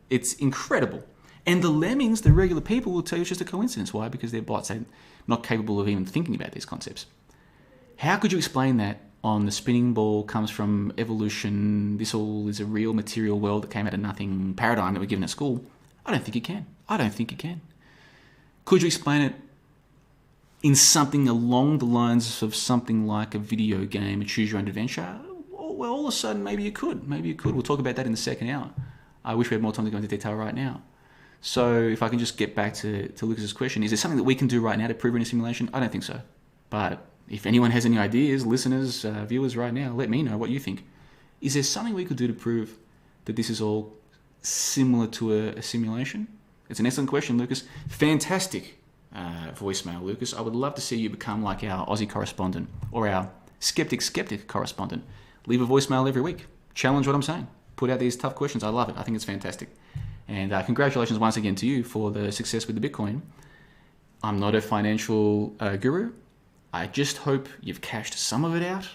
It's incredible. And the lemmings, the regular people, will tell you it's just a coincidence. Why? Because they're bots. They're not capable of even thinking about these concepts. How could you explain that on the spinning ball comes from evolution, this all is a real material world that came out of nothing paradigm that we're given at school? I don't think you can. Could you explain it in something along the lines of something like a video game, a choose your own adventure? Well, all of a sudden, maybe you could. We'll talk about that in the second hour. I wish we had more time to go into detail right now. So if I can just get back to Lucas's question, is there something that we can do right now to prove in a simulation? I don't think so. But if anyone has any ideas, listeners, viewers right now, let me know what you think. Is there something we could do to prove that this is all similar to a simulation? It's an excellent question, Lucas. Fantastic voicemail, Lucas. I would love to see you become like our Aussie correspondent or our skeptic correspondent. Leave a voicemail every week. Challenge what I'm saying. Put out these tough questions. I love it. I think it's fantastic. And congratulations once again to you for the success with the Bitcoin. I'm not a financial guru. I just hope you've cashed some of it out.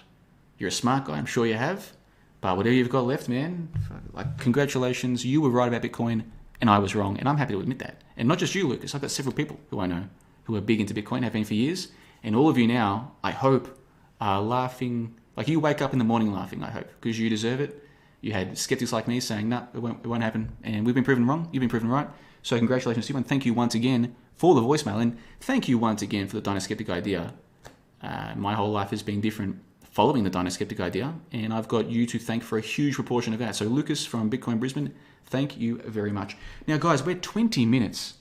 You're a smart guy. I'm sure you have. But whatever you've got left, man, like, congratulations. You were right about Bitcoin and I was wrong. And I'm happy to admit that. And not just you, Lucas. I've got several people who I know who are big into Bitcoin, have been for years. And all of you now, I hope, are laughing. Like, you wake up in the morning laughing, I hope, because you deserve it. You had skeptics like me saying, no, it won't happen. And we've been proven wrong. You've been proven right. So congratulations to you. And thank you once again for the voicemail. And thank you once again for the Dino Skeptic idea. My whole life has been different following the Dino Skeptic idea. And I've got you to thank for a huge proportion of that. So Lucas from Bitcoin Brisbane, thank you very much. Now, guys, we're 20 minutes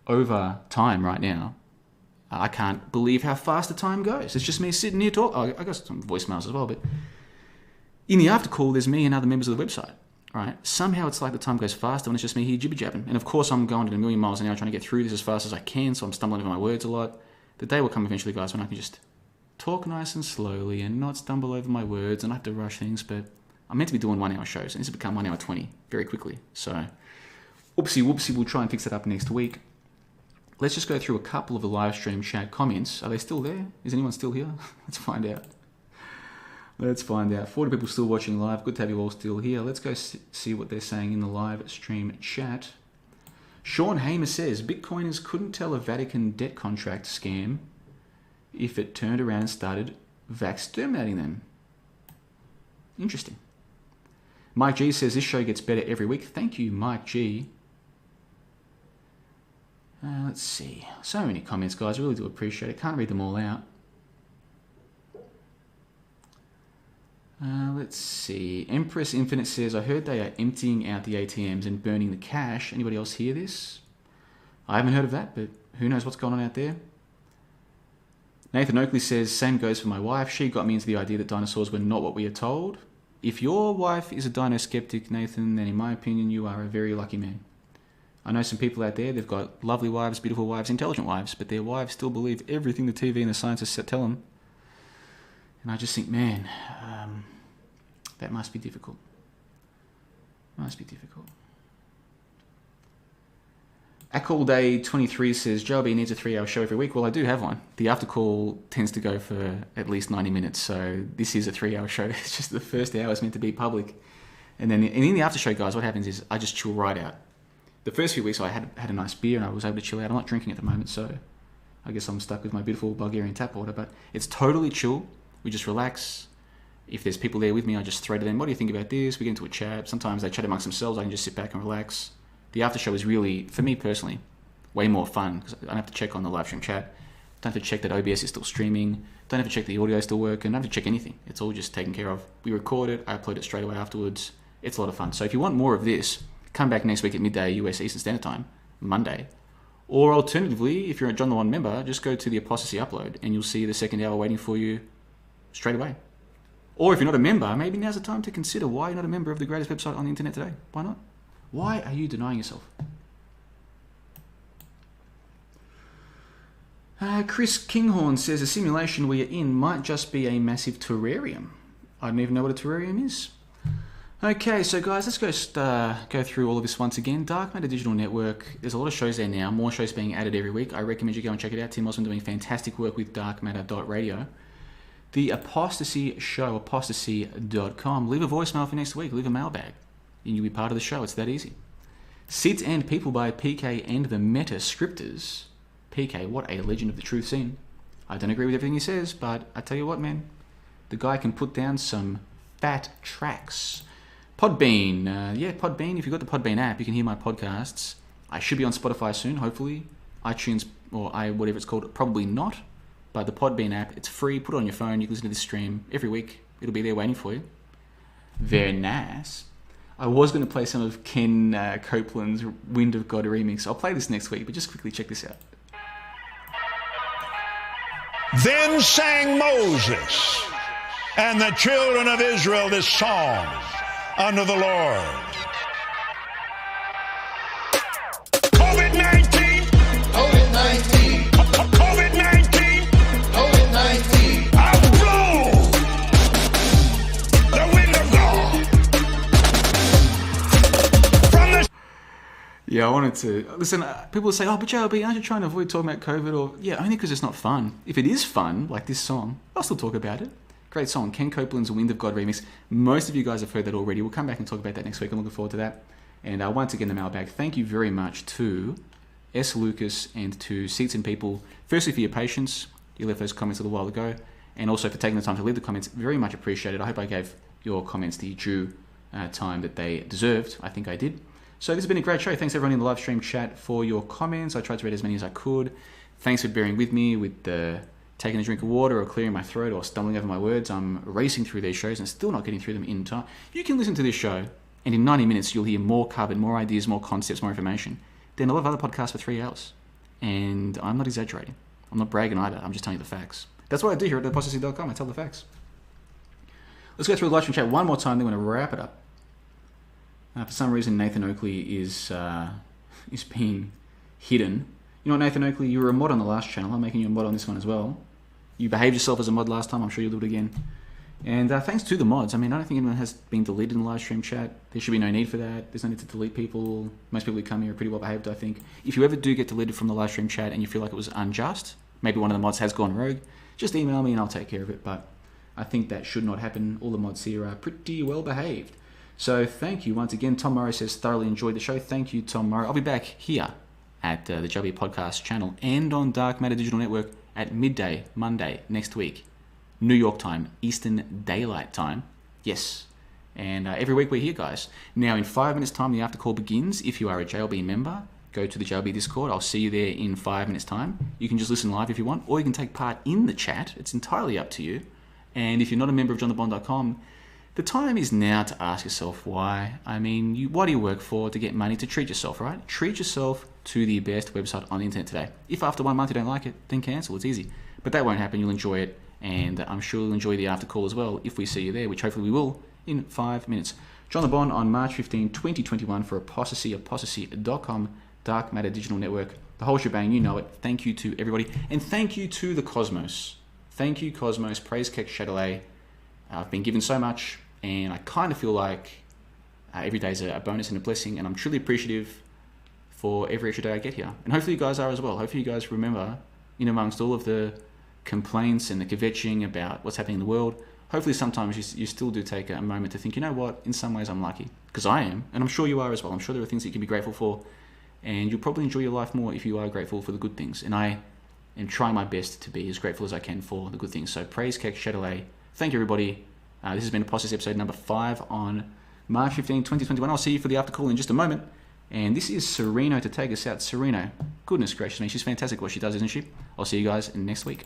over time right now. I can't believe how fast the time goes. It's just me sitting here talking. I got some voicemails as well, but in the after call, there's me and other members of the website, right? Somehow it's like the time goes faster when it's just me here jibber-jabbing. And of course, I'm going at a million miles an hour trying to get through this as fast as I can, so I'm stumbling over my words a lot. The day will come eventually, guys, when I can just talk nice and slowly and not stumble over my words and I have to rush things, but I'm meant to be doing 1 hour shows, and this has become 1 hour 20 very quickly. So, whoopsie, we'll try and fix that up next week. Let's just go through a couple of the live stream chat comments. Are they still there? Is anyone still here? Let's find out. 40 people still watching live. Good to have you all still here. Let's go see what they're saying in the live stream chat. Sean Hamer says, Bitcoiners couldn't tell a Vatican debt contract scam if it turned around and started vax-terminating them. Interesting. Mike G says, this show gets better every week. Thank you, Mike G. Let's see. So many comments, guys. I really do appreciate it. Can't read them all out. Let's see. Empress Infinite says, I heard they are emptying out the ATMs and burning the cash. Anybody else hear this? I haven't heard of that, but who knows what's going on out there? Nathan Oakley says, same goes for my wife. She got me into the idea that dinosaurs were not what we are told. If your wife is a dino skeptic, Nathan, then in my opinion, you are a very lucky man. I know some people out there, they've got lovely wives, beautiful wives, intelligent wives, but their wives still believe everything the TV and the scientists tell them. And I just think, man, that must be difficult. Must be difficult. Call Day 23 says, JLB needs a 3-hour show every week. Well, I do have one. The after call tends to go for at least 90 minutes, so this is a 3-hour show. It's just the first hour is meant to be public. And then in the after show, guys, what happens is I just chill right out. The first few weeks I had a nice beer and I was able to chill out. I'm not drinking at the moment, so I guess I'm stuck with my beautiful Bulgarian tap water, but it's totally chill. We just relax. If there's people there with me, I just throw to them, what do you think about this? We get into a chat. Sometimes they chat amongst themselves. I can just sit back and relax. The after show is really, for me personally, way more fun because I don't have to check on the live stream chat. Don't have to check that OBS is still streaming. Don't have to check the audio is still working. Don't have to check anything. It's all just taken care of. We record it. I upload it straight away afterwards. It's a lot of fun. So if you want more of this, come back next week at midday US Eastern Standard Time, Monday. Or alternatively, if you're a John the One member, just go to the ApostaSee upload and you'll see the second hour waiting for you straight away. Or if you're not a member, maybe now's the time to consider why you're not a member of the greatest website on the internet today. Why not? Why are you denying yourself? Chris Kinghorn says a simulation we are in might just be a massive terrarium. I don't even know what a terrarium is. Okay, so guys, let's go through all of this once again. Dark Matter Digital Network, there's a lot of shows there now, more shows being added every week. I recommend you go and check it out. Tim Osmond doing fantastic work with darkmatter.radio. The ApostaSee show, apostasee.com. Leave a voicemail for next week, leave a mailbag, and you'll be part of the show. It's that easy. Seats and People by PK and the Meta Scripters. PK, what a legend of the truth scene. I don't agree with everything he says, but I tell you what, man, the guy can put down some fat tracks. Podbean, Podbean. If you've got the Podbean app, you can hear my podcasts. I should be on Spotify soon, hopefully. iTunes, or whatever it's called, probably not. But the Podbean app, it's free. Put it on your phone. You can listen to this stream every week. It'll be there waiting for you. Very nice. I was going to play some of Ken Copeland's Wind of God remix. I'll play this next week, but just quickly check this out. Then sang Moses and the children of Israel this song unto the Lord. COVID-19, COVID-19, COVID-19, COVID-19. I blow the wind of God from the... Yeah, I wanted to... Listen, people say, oh, but JLB, aren't you trying to avoid talking about COVID? Or yeah, only because it's not fun. If it is fun, like this song, I'll still talk about it. Great song, Ken Copeland's Wind of God remix. Most of you guys have heard that already. We'll come back and talk about that next week. I'm looking forward to that. And once again, the mailbag. Thank you very much to S. Lucas and to Seats and People. Firstly, for your patience. You left those comments a little while ago. And also for taking the time to leave the comments. Very much appreciated. I hope I gave your comments the due time that they deserved. I think I did. So this has been a great show. Thanks everyone in the live stream chat for your comments. I tried to read as many as I could. Thanks for bearing with me with the taking a drink of water or clearing my throat or stumbling over my words. I'm racing through these shows and still not getting through them in time. You can listen to this show and in 90 minutes you'll hear more carbon, more ideas, more concepts, more information than a lot of other podcasts for 3 hours. And I'm not exaggerating. I'm not bragging either. I'm just telling you the facts. That's what I do here at ApostaSee.com. I tell the facts. Let's go through the live stream chat one more time. Then we're going to wrap it up. For some reason, Nathan Oakley is being hidden. You know what, Nathan Oakley? You were a mod on the last channel. I'm making you a mod on this one as well. You behaved yourself as a mod last time. I'm sure you'll do it again. And thanks to the mods. I mean, I don't think anyone has been deleted in the live stream chat. There should be no need for that. There's no need to delete people. Most people who come here are pretty well behaved, I think. If you ever do get deleted from the live stream chat and you feel like it was unjust, maybe one of the mods has gone rogue, just email me and I'll take care of it. But I think that should not happen. All the mods here are pretty well behaved. So thank you once again. Tom Murray says, thoroughly enjoyed the show. Thank you, Tom Murray. I'll be back here at the JLB Podcast channel and on Dark Matter Digital Network at midday, Monday, next week. New York time, Eastern Daylight Time. Yes. And every week we're here, guys. Now, in 5 minutes' time, the after call begins. If you are a JLB member, go to the JLB Discord. I'll see you there in 5 minutes' time. You can just listen live if you want, or you can take part in the chat. It's entirely up to you. And if you're not a member of johnthebond.com, the time is now to ask yourself why. I mean, what do you work for? To get money, to treat yourself, right? Treat yourself to the best website on the internet today. If after 1 month you don't like it, then cancel. It's easy. But that won't happen. You'll enjoy it. And I'm sure you'll enjoy the after call as well if we see you there, which hopefully we will in 5 minutes. John the Bond on March 15, 2021 for ApostaSee, apostasee.com, Dark Matter Digital Network. The whole shebang, you know it. Thank you to everybody. And thank you to the Cosmos. Thank you, Cosmos. Praise Keck Chatelet. I've been given so much, and I kind of feel like every day is a bonus and a blessing, and I'm truly appreciative for every extra day I get here. And hopefully you guys are as well. Hopefully you guys remember, in amongst all of the complaints and the kvetching about what's happening in the world, hopefully sometimes you still do take a moment to think, you know what, in some ways I'm lucky. Because I am, and I'm sure you are as well. I'm sure there are things that you can be grateful for, and you'll probably enjoy your life more if you are grateful for the good things. And I am trying my best to be as grateful as I can for the good things. So praise Keck Chatelet. Thank you, everybody. This has been ApostaSee episode number 5 on March 15, 2021. I'll see you for the after call in just a moment. And this is Sereno to take us out. Sereno, goodness gracious me, she's fantastic what she does, isn't she? I'll see you guys next week.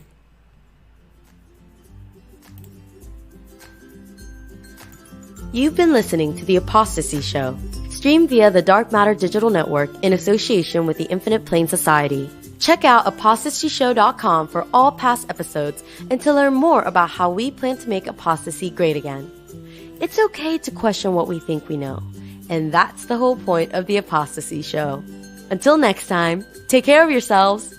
You've been listening to The ApostaSee Show, streamed via the Dark Matter Digital Network in association with the Infinite Plane Society. Check out ApostaSeeShow.com for all past episodes and to learn more about how we plan to make apostasy great again. It's okay to question what we think we know, and that's the whole point of The ApostaSee Show. Until next time, take care of yourselves.